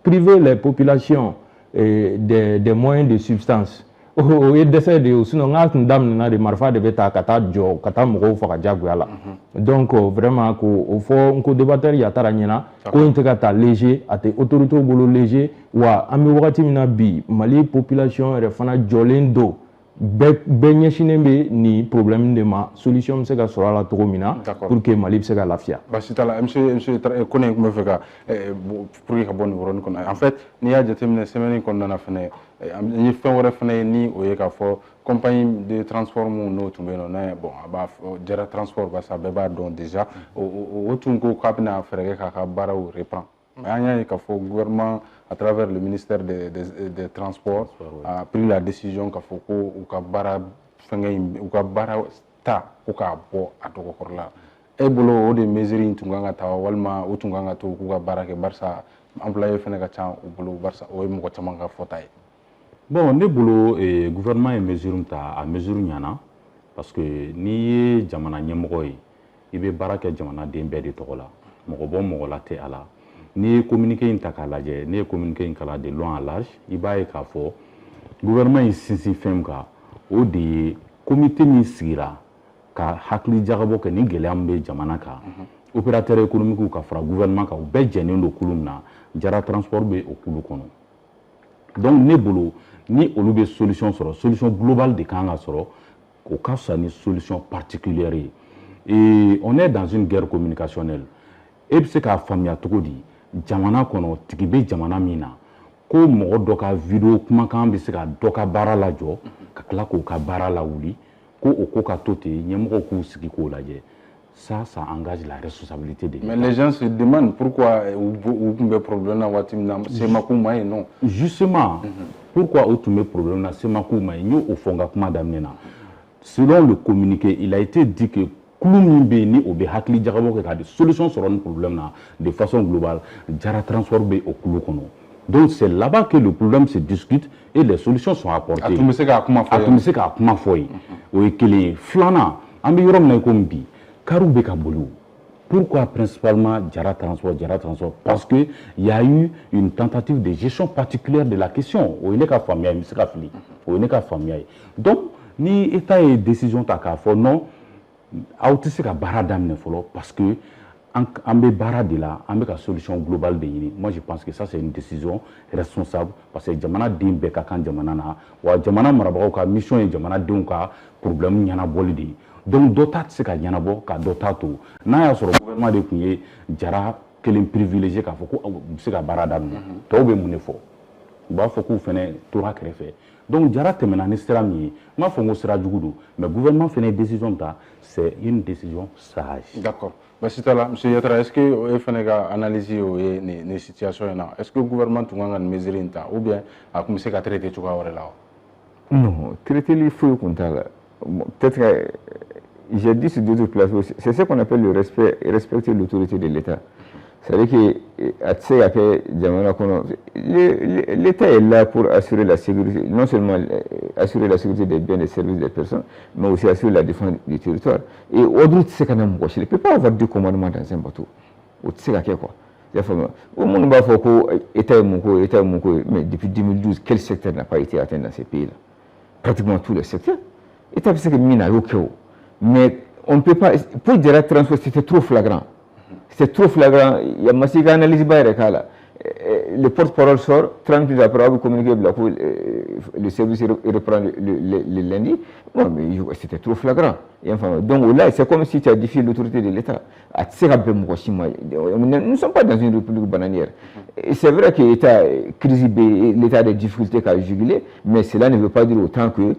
priver les populations des moyens de substance o ye dɛsɛ de ye sinon n'a tun daminɛna de marifa de bɛ ta ka taa jɔ ka taa mɔgɔw faga diyagoya la donc vraiment k'o fɔ n ko débatteur Yatara ɲɛna ko in tɛ ka ta léger a tɛ autorités bolo léger wa an bɛ wagati min na bi Mali population yɛrɛ fana jɔlen don bɛɛ ɲɛsinnen bɛ nin problème de ma solution bɛ se ka sɔrɔ a la cogo min na pour que Mali bɛ se ka lafiya. Basi t'a la monsieur Kone tun bɛ fɛ ka pour que ka bɔ nin yɔrɔnin kɔnɔ en fait n'i y'a jateminɛ semaine kɔnɔna na fɛnɛ n ye fɛn wɛrɛ fɛnɛ ye ni o ye k'a fɔ compagnie de transport minnu n'o tun bɛ yen nɔ bon a b'a fɔ Jara transport parce que bɛɛ b'a dɔn déjà o tun ko k'a bɛna fɛɛrɛ kɛ k'a ka baaraw reprend mais an y'a ye k'a fɔ gouvernement à travers le ministère des Transports a pris la décision k'a fɔ ko u ka baara fɛngɛ in u ka baara ta ko k'a bɔ a dɔgɔkɔrɔ la e bolo o de mesure in tun kan ka ta walima o tun kan ka to k'u ka baara kɛ barisa employé fɛnɛ ka ca u bolo barisa o ye mɔgɔ caman ka fɔta ye. Bon ne bolo gouvernement ye mesure ta a mesure ɲana parce que n'i ye jamana ɲɛmɔgɔ ye i bɛ baara kɛ jamanaden bɛɛ de tɔgɔ la mɔgɔ bɔ mɔgɔ la tɛ a la n'i ye communiqué in ta k'a lajɛ ne ye communiqué in kalan de long à large i b'a ye k'a fɔ gouvernement in sinsin fɛn min kan o de ye comité min sigira ka hakili jagabɔ kɛ ni gɛlɛya min bɛ jamana kan opérateur économique ka fara gouvernement kan u bɛɛ jɛnnen don kulu min na Jara transport bɛ o kulu kɔnɔ donc ne bolo ni olu bɛ solution sɔrɔ solution globale de kan ka sɔrɔ o ka fisa ni solution particulière ye et on est dans une guerre communicationnelle e bɛ se k'a faamuya cogo di jamana kɔnɔ tigi bɛ jamana min na ko mɔgɔ dɔ ka vidéo kumakan bɛ se ka dɔ ka baara lajɔ ka tila k'o ka baara lawuli ko o ko ka to ten ɲɛmɔgɔw k'u sigi k'o lajɛ ça engage la responsabilité des Mais les gens se demandent pourquoi vous avez problème avec c'est Makouma non. Justement, pourquoi vous avez problème c'est Makouma nous au fond d'amener. Selon le communiqué, il a été dit que des solutions sur un problème de façon globale, Jara transport au Kulu. Donc c'est là-bas que le problème se discute et les solutions sont apportées. À tout le Pourquoi principalement Jara transport? Parce qu'il y a eu une tentative de gestion particulière de la question. Donc, ni État et décision non, parce que en bara de là, en une solution globale de moi je pense que ça c'est une décision responsable parce que jamana din be ka kan jamana na wa jamana marabagaw ka mission et jamana din ka problème nyana bolidi donc dota se ka nyana bo ka dota to na ya soro gouvernement de kunye jara kelen privilégié ka foko se ka bara dam to be mun fo ba foko fene tora krefe donc jara temena ni sera mi ma fo ngo sera jugudu mais gouvernement fene décision ta c'est une décision sage. D'accord. M. Yatra, est-ce que vous avez analysé les situations? Est-ce que le gouvernement a une mesure ou bien a commencé à traiter tout ça? Non, traiter les feux contre ça. Peut-être que j'ai dit sur d'autres places, c'est ce qu'on appelle le respect et respecter l'autorité de l'État. C'est-à-dire que l'État est là pour assurer la sécurité, non seulement assurer la sécurité des biens et des services des personnes, mais aussi assurer la défense du territoire. Et au-delà de ce qu'on a, il ne peut pas avoir deux commandements dans un bateau. Au monde va faire que l'État mais depuis 2012, quel secteur n'a pas été atteint dans ces pays-là? Pratiquement tous les secteurs. L'État c'est que mina mais on ne peut pas. Pour dire transport, c'était trop flagrant. C'est trop flagrant. Il y a massif d'analyse. Le porte-parole sort, 30 minutes après, vous communiquez, le service reprend le lundi. Non, mais c'était trop flagrant. Donc là, c'est comme si tu as défié l'autorité de l'État. Nous ne sommes pas dans une république bananière. C'est vrai que l'État a des difficultés à juguler, mais cela ne veut pas dire autant que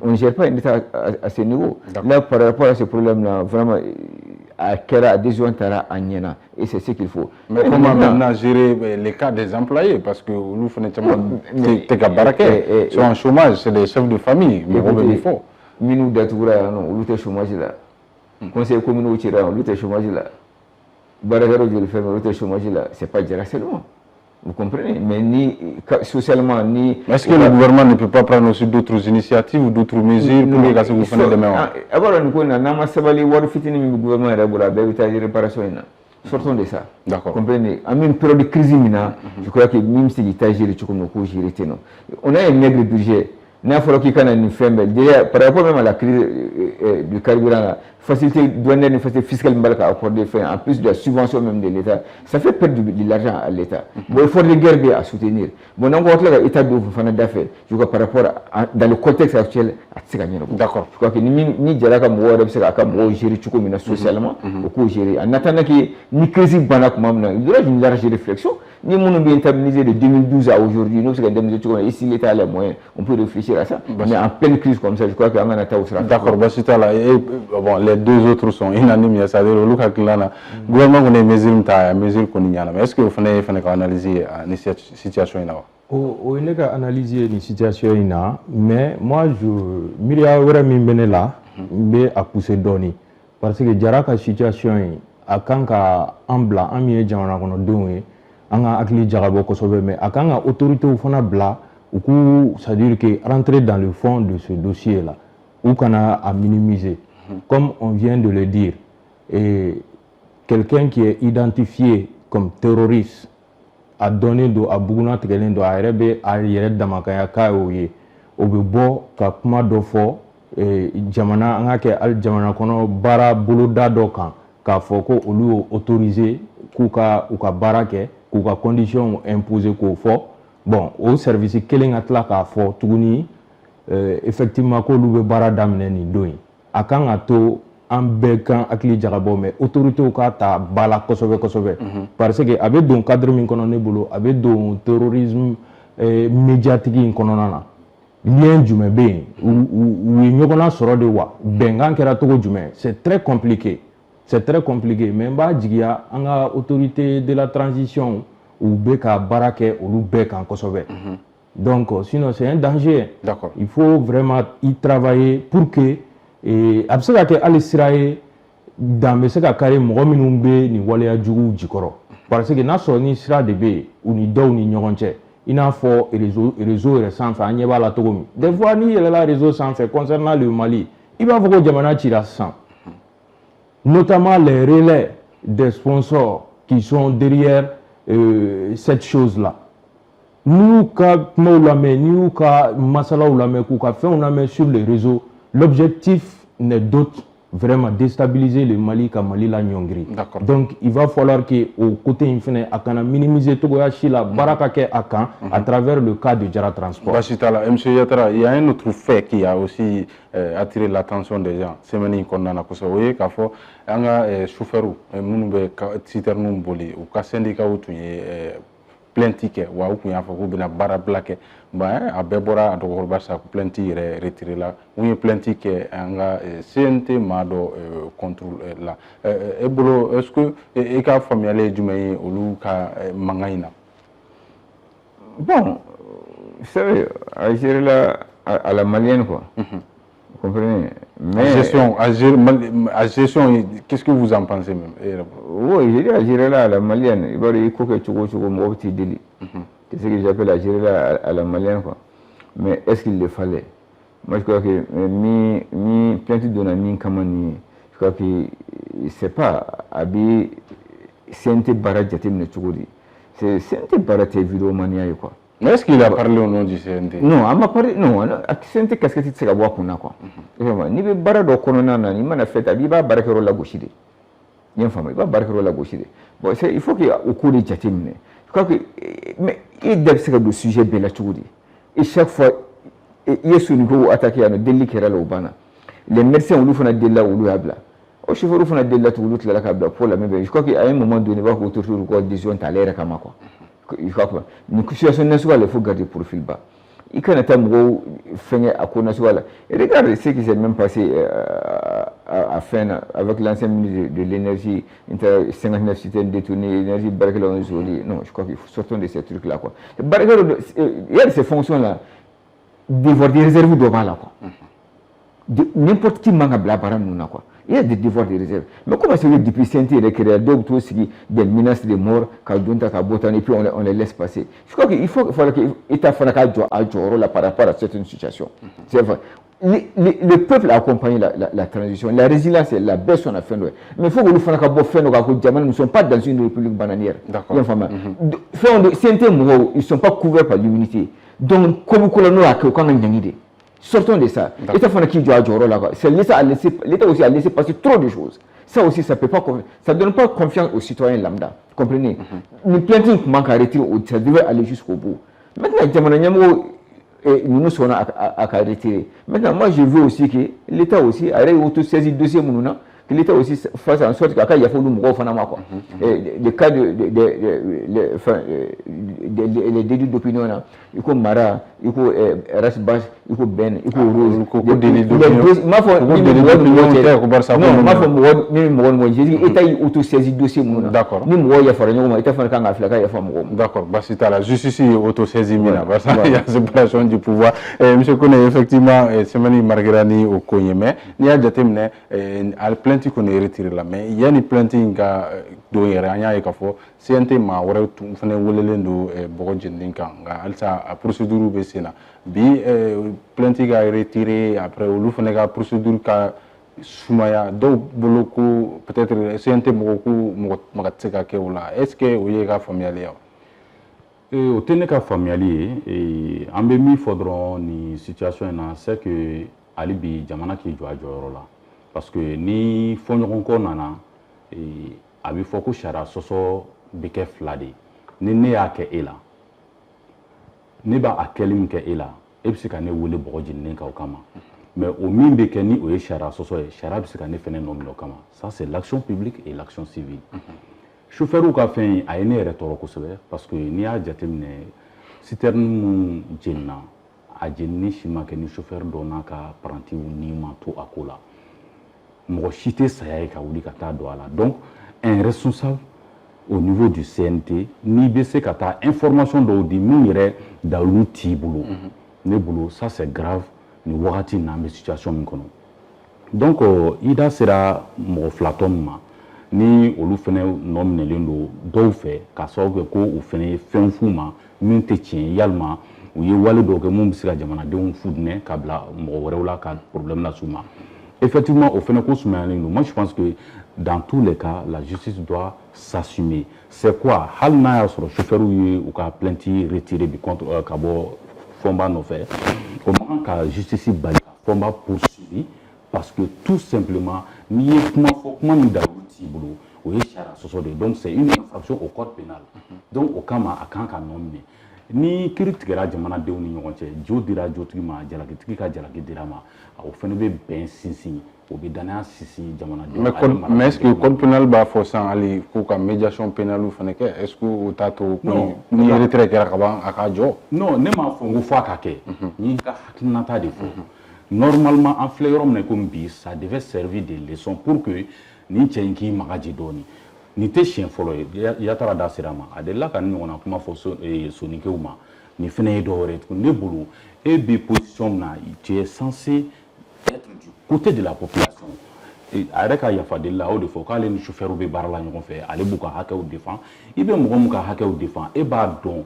on ne gère pas un État à ce niveau. Là, par rapport à ce problème-là, vraiment, à des gens et c'est ce qu'il faut. Mais comment maintenant gérer les cas des employés? Parce que nous faisons sont en chômage, c'est des chefs de famille. Mais il faut. Nous sommes chômage là. Conseil communautaire, nous sommes chômage là. Barakaro, je le chômage là. C'est pas dire seulement. Vous comprenez? Mais ni socialement, ni... Est-ce que le gouvernement ne peut pas prendre aussi d'autres initiatives ou d'autres mesures pour que vous fassiez demain? Sortons de ça. D'accord. Comprenez? En une période de crise, je crois que même si l'État gère, on a un maigre budget. N'a fallu qu'il y ait une ferme. Par rapport même à la crise du carburant, facilité douanière, une facilité fiscale accordée, en plus de la subvention même de l'État, ça fait perdre de l'argent à l'État. Bon, il faut les guerres à soutenir. Bon, donc, l'État doit faire d'affaires. Je crois par rapport dans le contexte actuel, d'accord. Je crois que ni Djalaka Mouara, c'est à gérer socialement, beaucoup gérer. En attendant qu'il ni crise banque, il y aura une large réflexion. Ni mon bien stabilisé de 2012 à aujourd'hui, nous, et si l'État a les moyens, on peut réfléchir à ça. Mais en pleine crise comme ça, je crois qu'il y a un État aussi. D'accord, bon, les deux autres sont unanimes, c'est-à-dire le gouvernement a des mesures qu'on y a. Mais est-ce que vous faites analyser la situation là? On a analysé la situation là, mais moi, je suis là, mais à pousser donner. Parce que la situation à quand en blanc, en milieu de anga akili jagabo kosobe mais akanga autorité ou fana bla ou c'est-à-dire que rentrer dans le fond de ce dossier là ou kana à minimiser comme on vient de le dire et quelqu'un qui est identifié comme terroriste a donné do a buguna tegelen do a rebe a yere damakaya ka oye obebo ka kuma do fo e jamana anga ke al jamana kono bara buluda do kan ka foko olu autorisé kuka uka barake kuka condition imposée ko fo bon au service kelen atla ka fo tuguni effectivement ko lu be bara damne ni doyi akanga to ambe kan akili jagabo mais autorité ka ta bala kosobe parce que avec don cadre min kono ne bolo avec don terrorisme médiatique in kono nana lien jumɛn bɛ yen u ye ɲɔgɔnna sɔrɔ de wa bɛnkan kɛra cogo jumɛn c'est très compliqué mais n b'a jigiya an ka autorité de la transition u bɛ ka baara kɛ olu bɛɛ kan kosɛbɛ donc sinon c'est un danger. D'accord. Il faut vraiment y travailler pour que a bɛ se ka kɛ hali sira ye dan bɛ se ka kari mɔgɔ minnu bɛ nin waleya juguw jikɔrɔ parce que n'a sɔrɔ ni sira de bɛ yen u ni dɔw ni ɲɔgɔn cɛ i n'a fɔ réseau yɛrɛ sanfɛ an ɲɛ b'a la cogo min des fois n'i yɛlɛla réseau sanfɛ concernant le Mali i b'a fɔ ko jamana cira sisan notamment les relais des sponsors qui sont derrière cette chose là n'i y'u ka kumaw lamɛn n'i y'u ka masalaw lamɛn k'u ka fɛnw lamɛn sur les réseaux l'objectif n'est d'autre vraiment déstabiliser le Mali ka Mali la ɲɔngiri. Donc il va falloir que au côté in fɛnɛ a kana minimiser togoya si la baara ka kɛ a kan à travers le cas de Jara Transport. Basi t'a la monsieur Yatara, il y a un autre fait qui a aussi attiré l'attention des gens semaine in kɔnɔna na kosɛbɛ o ye k'a fɔ an ka chauffeurs minnu bɛ citernes boli u ka syndicat tun ye plainte kɛ wa u tun y'a fɔ k'u bɛna baara bila kɛ a bɛɛ bɔra a dɔgɔkɔrɔba sa plainte yɛrɛ retiré la u ye plainte kɛ an ka CNT maa dɔ contre la e bolo est-ce que e ka faamuyali ye jumɛn ye olu ka mankan in na. Bon, vous savez, à gérer à la malienne quoi. Vous comprenez? Mais à gestion, qu'est-ce que vous en pensez même? Oui, je dis à gérer à la malienne. Il faut que tu aies des c'est ce que j'appelle à gérer à la malienne quoi. Mais est-ce qu'il le fallait? Moi je crois que mi plainte de mi kamani, je crois que c'est pas abi CNT Barat jatim ne tugodi. C'est CNT Barat vidéo mania quoi. Mais est-ce qu'il a parlé au nom du CNT? Non, il m'a parlé non, CNT qu'est-ce que tu sais voir qu'on a quoi. Ni be bara do konona na ni mana fait abi ba barakero la gauche de. Bien femme, ba barakero la gauche de. Bon, il faut qu'il au cours de jatim je crois que mais il doit se le sujet bela tugodi. Et chaque fois il est sur niveau attaqué à nos délicats là au bana. Les médecins ou font des là ou le habla. Au chauffeur font des là tout l'autre là kabla pour la même. Je crois qu'à un moment donné va autour de quoi décision t'aller comme quoi. Il faut que une situation nationale il faut garder profil bas. Il quand attend gros faire à quoi national. Et regardez ce qui s'est même passé à fin avec l'ancien ministre de l'énergie 59 systèmes détournés énergie barricade aujourd'hui. Non, je crois qu'il faut sortir de ces trucs là quoi. Barricade il y a ces fonctions là devoir des réserves devant là quoi. N'importe qui manque à blabara nous quoi. Il y a des devoirs de réserve. Mais comment c'est que depuis Saint-Étienne, les créateurs, des menaces de mort, et puis on les laisse passer. Je crois qu'il faut que l'État fasse un rôle par rapport à certaines situations. C'est vrai. Le peuple a accompagné la transition. La résilience, la baisse, on a fait. Mais il faut que nous fassions nous ne sommes pas dans une république bananière. D'accord. Ils ne sont pas couverts par l'immunité. Donc, comme nous avons une idée. Sortons de ça. L'État aussi a laissé passer trop de choses. Ça aussi, ça ne donne pas confiance aux citoyens lambda. Comprenez? Une plainte qui manque à retirer, ça devait aller jusqu'au bout. Maintenant, nous sommes à retirer. Maintenant, moi, je veux aussi que l'État aussi arrête auto-saisir le dossier. Que l'État aussi fasse en sorte qu'il y ait des cas les délits d'opinion, il faut Mara, il faut Rasbach, il faut Ben, il faut Rose. D'accord. D'accord. Basitala, juste ici, auto-saisie, il y a séparation du pouvoir. Monsieur Kone, effectivement, c'est Mani Marguerani au Konyeme. Il y a des thèmes, plainte qu'on est retiré là, mais il y a une plainte qui est rien et qu'il faut CNT ma wara tu fane wolelen do bogo jendin kan ga alsa a procédure be sena bi plainte ga retiré après olu fane ga procédure ka sumaya do boloko peut-être CNT moko magatseka ke wala est-ce que o ye ga familial ya o tene ka familiali et ambe mi faudron ni situation na c'est que ali bi jamana ki jwa joro la parce que ni fonyon ko nana et abi foko shara soso bike flade ni ne ya ke ela ne ba akelim ke ela e bi ka ne wole boji nen ka o kama mais au min be ke ni o ye shara soso e shara bi ka ne fene no mi kama ça c'est l'action publique et l'action civile chauffeur ou ka fen a ene re toro ko sebe parce que ni a jatemne citerne mu jenna a jenini si ma kɛ ni chauffeur dɔ n'a ka parantiw ni ma to a ko la mɔgɔ si tɛ saya ye ka wuli ka taa don a la donc un responsable au niveau du CNT n'i bɛ se ka taa information dɔw di min yɛrɛ dawulu t'i bolo ne bolo ça c'est grave ni wagati n'an bɛ situation min kɔnɔ donc i da sera mɔgɔ fila tɔ min ma ni olu fɛnɛ nɔ minɛlen don dɔw fɛ k'a sababu kɛ ko u fɛnɛ ye fɛn f'u ma min tɛ tiɲɛ yalima u ye wale dɔw kɛ mun bɛ se ka jamanadenw fudunɛ ka bila mɔgɔ wɛrɛw la ka problème las'u ma effectivement au fɛnɛ ko sumayalen don moi je pense que dans tous les cas la justice doit s'assumer c'est quoi hali n'a y'a sɔrɔ chauffeur ye u ka plainte retiré du compte ka bɔ fɔnba nɔfɛ o man kan ka justice bali ka fɔnba poursuivi parce que tout simplement n'i ye kuma fɔ kuma min dawulu t'i bolo o ye sariya sɔsɔ de donc c'est une infraction au code pénal donc o kama a kan ka nɔ minɛ ni kiiri tigɛra jamanadenw ni ɲɔgɔn cɛ jo dira jotigi ma jalakitigi ka jalaki dira ma o fɛnɛ bɛ bɛn sinsin o bɛ danaya sinsin jamanadenw mais est-ce que code pénal b'a fɔ sisan hali k'u ka médiation pénale fɛnɛ kɛ est ce que o t'a to ni retrait kɛra ka ban a ka jɔ non ne m'a fɔ n ko f'a ka kɛ n y'i ka hakilinata de fɔ normalement an filɛ yɔrɔ min na komi bi ça devait servir de leçon pour que nin cɛ in k'i maga ji dɔɔni nin tɛ siɲɛ fɔlɔ ye yatara da sera ma a delila ka nin ɲɔgɔnna kuma fɔ sonikɛw ma nin fɛnɛ ye dɔ wɛrɛ ye tuguni ne bolo e bɛ position min na tu es censé être du côté de la population a yɛrɛ ka yafadeli la o de fɔ k'ale ni chauffeur bɛ baara la ɲɔgɔn fɛ ale b'u ka hakɛw défend i bɛ mɔgɔ min ka hakɛw défend e b'a dɔn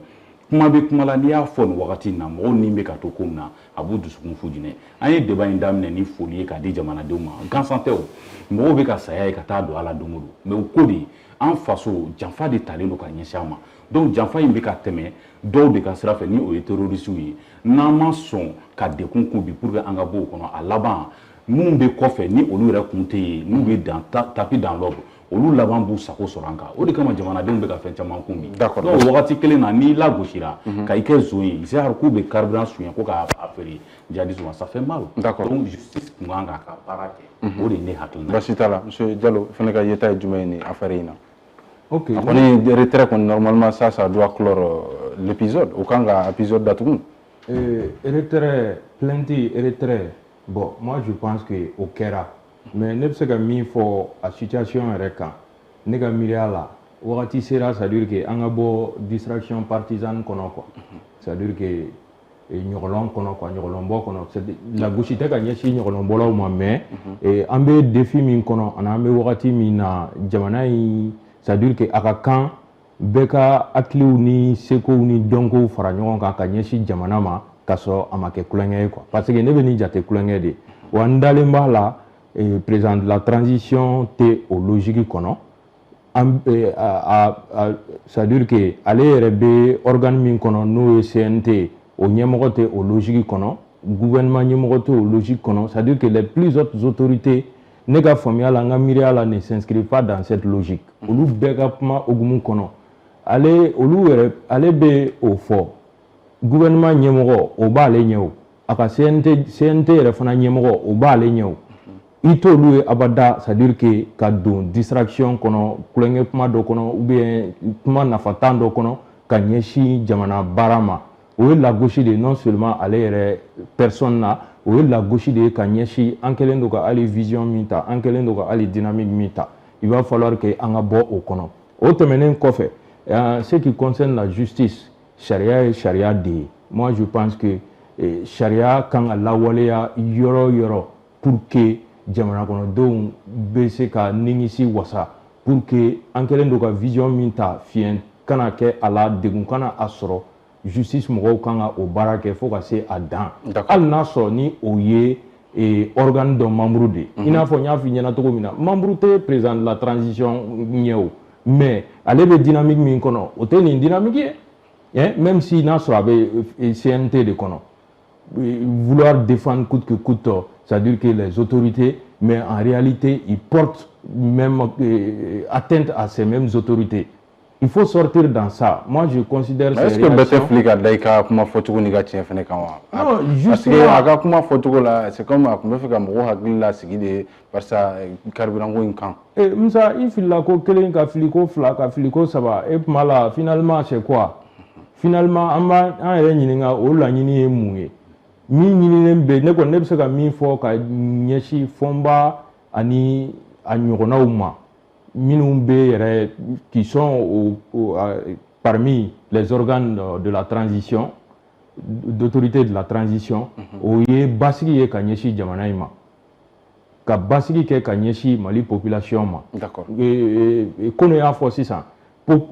kuma bɛ kuma la n'i y'a fɔ nin wagati in na mɔgɔw ni bɛ ka to ko min na a b'u dusukun fujinɛ an ye débat in daminɛ ni foli ye k'a di jamanadenw ma gansan tɛ o mɔgɔw bɛ ka saya ye ka taa don a la don o don mais o ko de an faso janfa de talen don ka ɲɛsin a ma donc janfa in bɛ ka tɛmɛ dɔw de ka sira fɛ ni o ye terrorisiw ye n'an ma sɔn ka dekun kun bi pour que an ka bɔ o kɔnɔ a laban minnu bɛ kɔfɛ ni olu yɛrɛ kun tɛ yen n'u bɛ dan tapi dans l'ordre olu laban b'u sago sɔrɔ an kan o de kama jamanadenw bɛ ka fɛn caman kun bi donc wagati kelen na n'i lagosira ka i kɛ zon ye c'est à dire k'u bɛ carburant suɲɛ ko k'a feere djihadisme ma ça fait mal donc justice kun kan k'a ka baara kɛ o de ye ne hakilina basi t'a la monsieur Diallo fɛnɛ ka yeta ye jumɛn ye nin affaire in na ok a kɔni retrait kɔni normalement ça doit clore l'épisode o kan ka épisode datugu retrait plainte retrait bon moi je pense que o kɛra mais ne bɛ se ka min fɔ a situation yɛrɛ kan ne ka miiriya la wagati sera c'est à dire que an ka bɔ distraction partisane kɔnɔ quoi c'est à dire que ɲɔgɔlɔn kɔnɔ quoi ɲɔgɔlɔnbɔ kɔnɔ lagosi tɛ ka ɲɛsin ɲɔgɔlɔnbɔlaw ma mais an bɛ défi min kɔnɔ ani an bɛ wagati min na jamana in c'est à dire que a ka kan bɛɛ ka hakiliw ni sekow ni dɔnkow fara ɲɔgɔn kan ka ɲɛsin jamana ma k'a sɔrɔ a ma kɛ kulonkɛ ye quoi parce que ne bɛ nin jate kulonkɛ de wa n dalen b'a la président de la transition tɛ o logique kɔnɔ c'est à dire que ale yɛrɛ bɛ organe min kɔnɔ n'o ye CNT o ɲɛmɔgɔ tɛ o logique kɔnɔ gouvernement ɲɛmɔgɔ tɛ o logique kɔnɔ c'est à dire que les plus hautes autorités ne ka faamuya la n ka miiriya la ne s'inscrivent pas dans cette logique olu bɛɛ ka kuma hokumu kɔnɔ ale bɛ o fɔ gouvernement ɲɛmɔgɔ o b'ale ɲɛ o a ka CNT yɛrɛ fana ɲɛmɔgɔ o b'ale ɲɛ o i t'olu ye abada c'est à dire que ka don distraction kɔnɔ kulonkɛ kuma dɔ kɔnɔ ou bien kuma nafatan dɔ kɔnɔ ka ɲɛsin jamana baara ma o ye lagosi de ye non seulement ale yɛrɛ personne na o ye lagosi de ye ka ɲɛsin an kɛlen don ka hali vision min ta an kɛlen don ka hali dynamique min ta il va falloir que an ka bɔ o kɔnɔ o tɛmɛnen kɔfɛ ce qui concerne la justice sariya ye sariya de ye moi je pense que sariya kan ka lawaleya yɔrɔ o yɔrɔ pour que jamana kɔnɔdenw bɛ se ka nimisi wasa pour que an kɛlen don ka vision min ta fiɲɛ kana kɛ a la degun kana a sɔrɔ justice mɔgɔw kan ka o baara kɛ fo ka se a dan hali n'a sɔrɔ ni o ye organe dɔ membre de ye i n'a fɔ n y'a f'i ɲɛna cogo min na membre tɛ président de la transition ɲɛ o mais ale bɛ dynamique min kɔnɔ o tɛ nin dynamique ye même si n'a sɔrɔ a bɛ CNT de kɔnɔ vouloir défendre coûte que coûte c'est-à-dire que les autorités mais en réalité ils portent même atteinte à ces mêmes autorités il faut sortir dans ça moi je considère est-ce que bɛɛ tɛ fili ka da i ka kuma fɔcogo n'i ka tiɲɛ fɛnɛ kan wa non parce que a ka kuma fɔcogo la c'est comme a tun bɛ fɛ ka mɔgɔw hakili lasigi de barisa carburant ko in kan Musa i filila ko kelen ka fili ko fila ka fili ko saba et tuma la finalement c'est quoi finalement an yɛrɛ ɲininka o laɲini ye mun ye min ɲininen bɛ ne kɔni ne bɛ se ka min fɔ ka ɲɛsin fɔnba ani a ɲɔgɔnnaw ma minnu bɛ yɛrɛ qui sont parmi les organes de la transition d'autorité de la transition o ye basigi ye ka ɲɛsin jamana in ma ka basigi kɛ ka ɲɛsin Mali population ma ko ne y'a fɔ sisan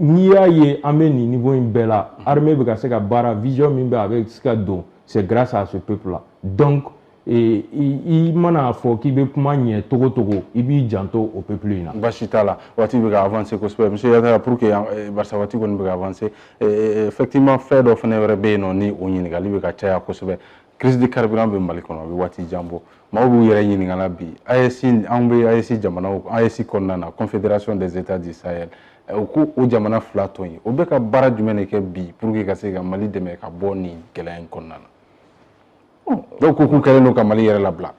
n'i y'a ye an bɛ nin niveau in bɛɛ la armée bɛ ka se ka baara vision min bɛ a bɛ se ka don c'est grâce à ce peuple là donc i mana fɔ k'i bɛ kuma ɲɛ togo togo i b'i janto o peuple in na basi t'a la waati bɛ ka avancer kosɛbɛ monsieur Yatara pour que barisa waati kɔni bɛ ka avancer effectivement fɛn dɔ fana wɛrɛ bɛ yen nɔ ni o ɲininkali bɛ ka caya kosɛbɛ crise de carburant bɛ Mali kɔnɔ a bɛ waati jan bɔ maaw b'u yɛrɛ ɲininkala bi AES anw bɛ AES jamanaw AES kɔnɔna na Confédération des États du Sahel o ko o jamana fila tɔn ye o bɛ ka baara jumɛn de kɛ bi pour que ka se ka Mali dɛmɛ ka bɔ nin gɛlɛya in kɔnɔna na dɔw ko k'u kɛlen don ka Mali yɛrɛ labila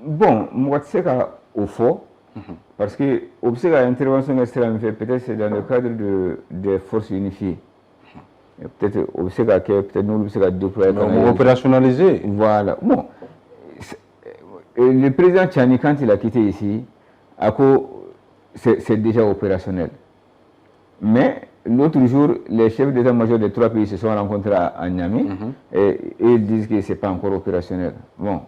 bon mɔgɔ tɛ se ka o fɔ parce que o bɛ se ka intervention kɛ sira min fɛ peut-être c'est dans le cadre des forces unifiées peut-être o bɛ se ka kɛ peut-être n'olu bɛ se ka déployer opérationnaliser voilà bon le président Tchani quand il a quitté ici a ko c'est déjà opérationnel mais l'autre jour, les chefs d'état-major des 3 pays se sont rencontrés à Niamey et ils disent que ce n'est pas encore opérationnel. Bon,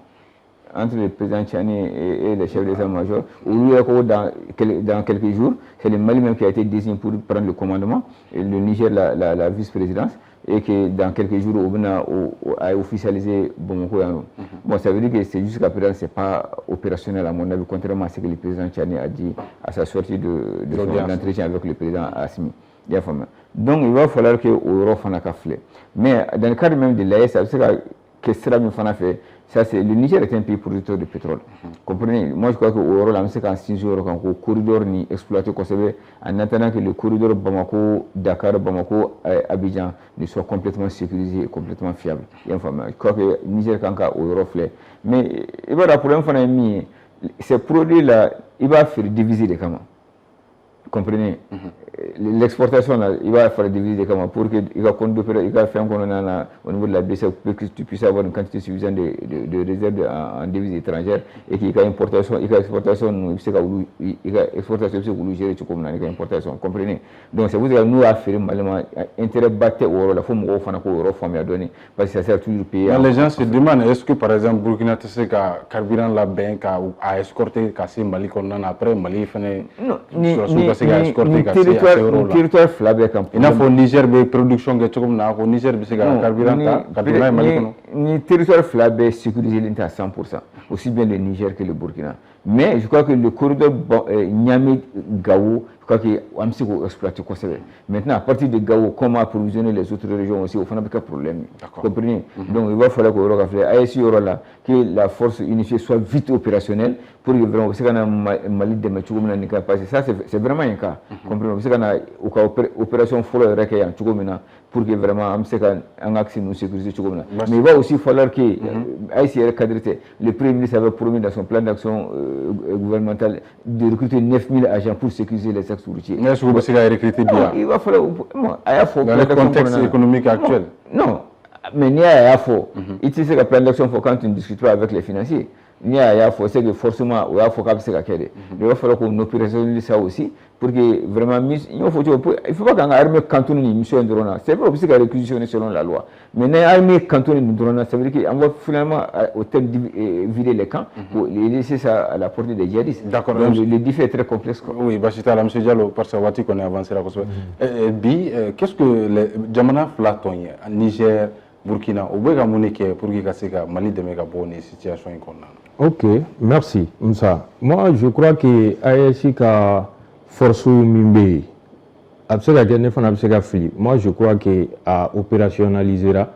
entre le président Tchani et les chefs d'état-major, dans quelques jours, c'est le Mali même qui a été désigné pour prendre le commandement, et le Niger la vice-présidence, et que dans quelques jours, on a officialisé Bamako. Bon, ça veut dire que c'est jusqu'à présent, ce n'est pas opérationnel à mon avis, contrairement à ce que le président Tchani a dit à sa sortie de son entretien avec le président Assimi. Donc il va falloir que l'Europe fasse un flé. Mais dans le cadre même de l'AES, ça veut dire que ce sera fait. Ça, c'est le Niger est un pays producteur de pétrole. Comprenez? Moi, je crois que l'Europe a mis en 6 jours quand le corridor ni exploité en attendant que le corridor Bamako, Dakar, Bamako, Abidjan ne soit complètement sécurisé et complètement fiable. Je crois que le Niger quand l'Europe flé. Mais il va pour un fan ces produits-là, il va faire diviser les camans. Comprenez? L'exportation, il va faire diviser comment pour que il va faire au niveau de la BCE pour que tu puisses avoir une quantité suffisante de réserves en devises étrangères et qu'il y a exportation, il y a exportation, il y a exportation pour gérer tout comme il y a importation. Comprenez? Donc c'est pour ça que nous affaires malheureusement intérêt battre au euro la forme au fan au euro forme à donner parce que ça sert toujours payer. Les gens se demandent est-ce que par exemple Burkina Faso a carburant la banque a escorté casser Mali qu'on en après Mali fait territoire flabé comme il faut Niger be production que comme na ko Niger be se carburant ni territoire flabé sécurisé à 100% aussi bien le Niger que le Burkina mais je crois que le corridor Niamey Gao je crois que on sait exploiter quoi c'est maintenant à partir de Gao comment approvisionner les autres régions aussi au fond pas de problème comprenez donc il va falloir que l'Europe fasse là que la force unifiée soit vite opérationnelle pour que vraiment c'est qu'on Mali de Matchougoumena n'est pas passé ça c'est vraiment un cas comprenez c'est qu'on a opération folle recueillie en Tchougoumena pour que vraiment on sait qu'on accès nous sécuriser Tchougoumena mais il va aussi falloir que ICR cadré le Premier ministre avait promis dans son plan d'action gouvernemental de recruter 9000 agents pour sécuriser les axes routiers. Mais est-ce que vous avez recruté bien? Il va falloir dans le contexte économique actuel. Non, mais il y a il y a un plan d'action quand tu ne discutes pas avec les financiers. Il y a c'est que forcément il va falloir qu'on opérationnalise ça aussi pour que vraiment il ne faut pas qu'un armée cantonne une mission de drone. C'est vrai aussi qu'elle est réquisitionnée selon la loi. Mais une armée cantonne une drone, ça veut dire qu'on va finalement au terme vider les camps pour laisser ça à la portée des djihadistes. D'accord. Donc le défi est très complexe. Oui, Bachita, M. Diallo, parce qu'on est avancé là. Qu'est-ce que les Djamana Flaton, Niger, Burkina, au Bégamouniké pour que Mali de Megabone situation est Ok, merci Moussa. Moi je crois que AES a force Mimbe. Moi je crois que a opérationnalisera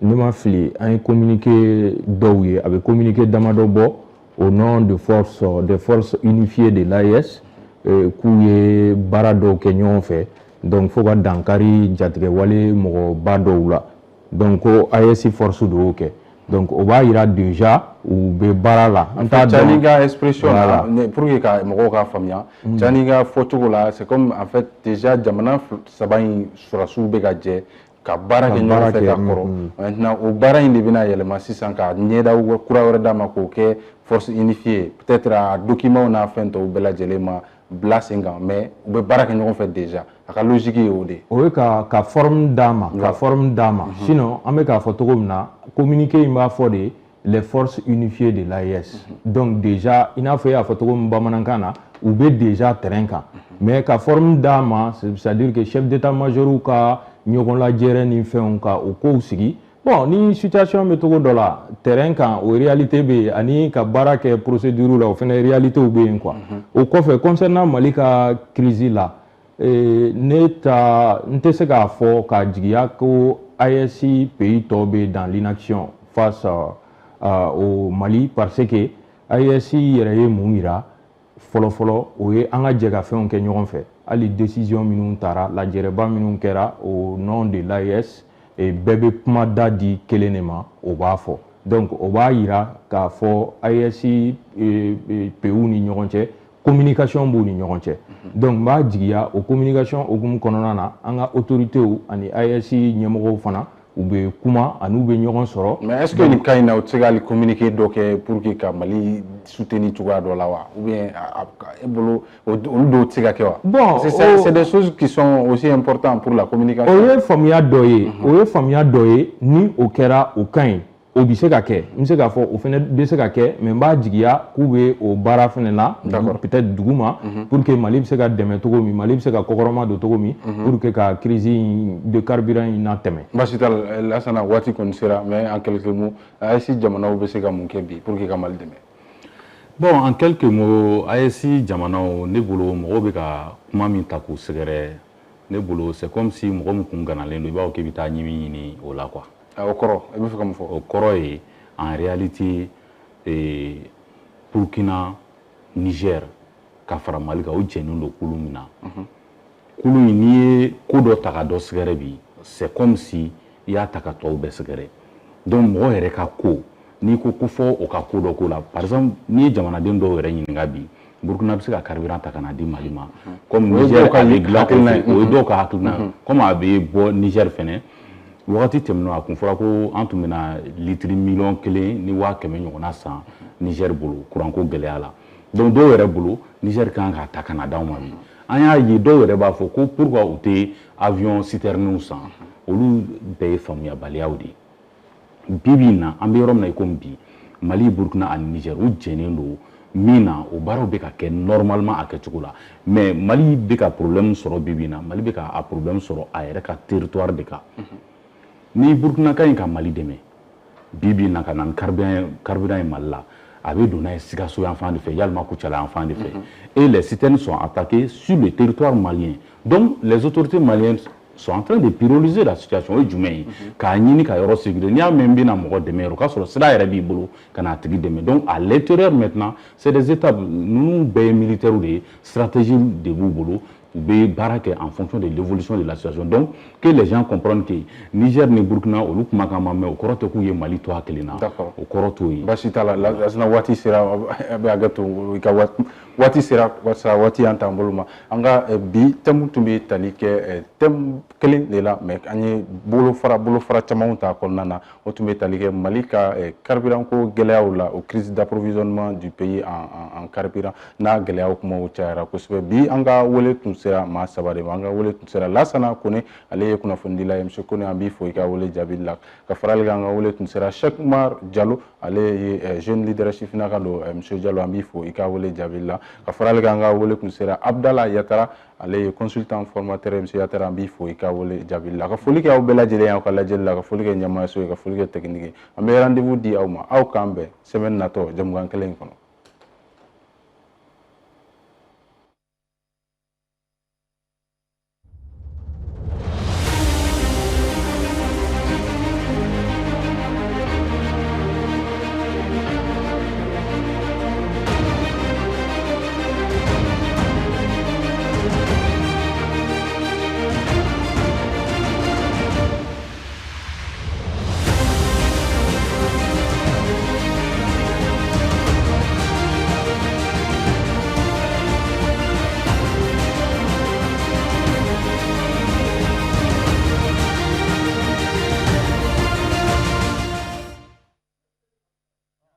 ne m'a fli un communiqué d'Ouye avec communiqué d'Amadobo au nom des forces unifiées de l'AES qui est Barado Kenyon fait. Donc faut que Dankari Jatre Wale Mo Badoula. Donc AES force de OK. Donc on va ira déjà ou be barala Tchaniga expression pour que moko ka famia Tchaniga photo là c'est comme en fait déjà jamana sabain surasu be gadje ka baara kɛ ɲɔgɔn fɛ ka kɔrɔ maintenant o baara in de bɛna yɛlɛma sisan ka ɲɛda kura wɛrɛ d'a ma k'o kɛ force unifiée peut-être a document n'a fɛn tɔw bɛɛ lajɛlen ma bila sen kan mais u bɛ baara kɛ ɲɔgɔn fɛ déjà a ka logique ye o de o ye ka forme d'a ma ka forme d'a ma sinon an bɛ k'a fɔ cogo min na communiqué in b'a fɔ de les forces unifiées de l'AES donc déjà i n'a fɔ i y'a fɔ cogo min bamanankan na u bɛ déjà terrain kan mais ka forme d'a ma c'est-à-dire que chef d'état-major ka ɲɔgɔn lajɛrɛ ni fɛnw ka o kow sigi bon ni situation bɛ cogo dɔ la terrain kan o réalité bɛ yen ani ka baara kɛ procédure la o fana réalité bɛ yen quoi o kɔfɛ concernant Mali ka crise la ne tɛ se k'a fɔ k'a jigiya ko AES pays tɔw bɛ dans l'inaction face au Mali parce que AES yɛrɛ ye mun yira fɔlɔ-fɔlɔ o ye an ka jɛ ka fɛnw kɛ ɲɔgɔn fɛ hali décision minnu taara lajɛrɛba minnu kɛra au nom de l'AES bɛɛ bɛ kuma da di kelen de ma o b'a fɔ donc o b'a yira k'a fɔ AES PU ni ɲɔgɔn cɛ communication b'u ni ɲɔgɔn cɛ donc n b'a jigiya o communication hokumu kɔnɔna na an ka autorités ani AES ɲɛmɔgɔw fana u bɛ kuma ani u bɛ ɲɔgɔn sɔrɔ mais est-ce que nin cas in na u tɛ se ka hali communiqué dɔ kɛ pour que ka Mali soutenir cogoya dɔ la wa ou bien e bolo olu dɔw tɛ se ka kɛ wa bon c'est des choses qui sont aussi importantes pour la communication o ye faamuya dɔ ye ni o kɛra o ka ɲi o bɛ se ka kɛ n bɛ se k'a fɔ o fana bɛ se ka kɛ mais n b'a jigiya k'u bɛ o baara fana na peut-être dugu ma pour que Mali bɛ se ka dɛmɛ cogo min Mali bɛ se ka kɔkɔrɔma don cogo min pour que ka crise de carburant in na tɛmɛ. Baasi t'a la Lassana waati kɔni sera mais en quelques mots AES jamanaw bɛ se ka mun kɛ bi pour que ka Mali dɛmɛ. Bon en quelques mots AES jamanaw ne bolo mɔgɔw bɛ ka kuma min ta k'u sɛgɛrɛ ne bolo c'est comme si mɔgɔ min kun ganalen don i b'a fɔ k'i bɛ taa ɲimi ɲini o la quoi. O kɔrɔ i bɛ fɛ ka mun fɔ o kɔrɔ ye en réalité Burkina Niger ka fara Mali kan o jɛnnen don kulu min na kulu in n'i ye ko dɔ ta ka dɔ sɛgɛrɛ bi c'est comme si i y'a ta ka tɔw bɛɛ sɛgɛrɛ donc mɔgɔ yɛrɛ ka ko n'i ko ko fɔ o ka ko dɔ ko la par exemple n'i ye jamanaden dɔw yɛrɛ ɲininka bi Burkina bɛ se ka carburant ta ka na di Mali ma comme Niger a bɛ dilan o ye dɔw ka hakilina comme a bɛ bɔ Niger fɛnɛ wagati tɛmɛna a kun fɔra ko an tun bɛna litiri miliyɔn 1 ni 500 ɲɔgɔnna san Niger bolo courant ko gɛlɛya la donc dɔw yɛrɛ bolo Niger kan ka ta ka na d'anw ma bi an y'a ye dɔw yɛrɛ b'a fɔ ko pourquoi u tɛ avion citerne san olu bɛɛ ye faamuyabaliyaw de ye bi in na an bɛ yɔrɔ min na i komi bi Mali Burkina ani Niger u jɛnnen don min na o baaraw bɛ ka kɛ normalement a kɛcogo la mais Mali bɛ ka problème sɔrɔ bi in na Mali bɛ ka a problème sɔrɔ a yɛrɛ ka territoire de kan ni Burkina ka ɲi ka Mali dɛmɛ bi na ka na ni carburant ye Mali la a bɛ don n'a ye Sikaso yan fan de fɛ yalima Kucala yan fan de fɛ et les citernes sont attaquées sur le territoire malien donc les autorités maliennes sont en train de prioriser la situation o ye jumɛn ye k'a ɲini ka yɔrɔ sécuriser n'i y'a mɛn n bɛna mɔgɔ dɛmɛ yɔrɔ o k'a sɔrɔ sira yɛrɛ b'i bolo ka n'a tigi dɛmɛ donc à l'intérieur maintenant c'est des étapes ninnu bɛɛ ye militaires de ye stratégie de b'u bolo u bɛ baara kɛ en fonction de l'évolution de la situation donc que les gens comprennent que Niger ni Burkina olu kumakan ma mɛn o kɔrɔ tɛ k'u ye Mali to a kelen na o kɔrɔ t'o ye. Baasi t'a la Lassana waati sera a bɛ hakɛ to i ka waati sera waati y'an t'an bolo ma an ka bi thème tun bɛ tali kɛ thème kelen de la mais an ye bolofara camanw ta kɔnɔna na o tun bɛ tali kɛ Mali ka carburant ko gɛlɛyaw la o crise d'approvisionnement du pays en carburant n'a gɛlɛyaw kumaw cayara kosɛbɛ bi an ka wele tun sera maa saba de ma an ka wele tun sera Lassana Kone ale ye kunnafonidila ye monsieur Kone an b'i fo i ka wele jaabi la ka farali kan an ka wele tun sera Cheikh Umar Diallo ale ye jeune leadership na ka don monsieur Diallo an b'i fo i ka wele jaabi la ka farali kan an ka wele tun sera Abdallah Yatara ale ye consultant formateur ye monsieur Yatara an b'i fo i ka wele jaabi la ka foli kɛ aw bɛɛ lajɛlen aw ka lajɛli la ka foli kɛ ɲɛmaayaso ye ka foli kɛ technique an bɛ rendez-vous di aw ma aw k'an bɛn semaine natɔ jamukan kelen kɔnɔ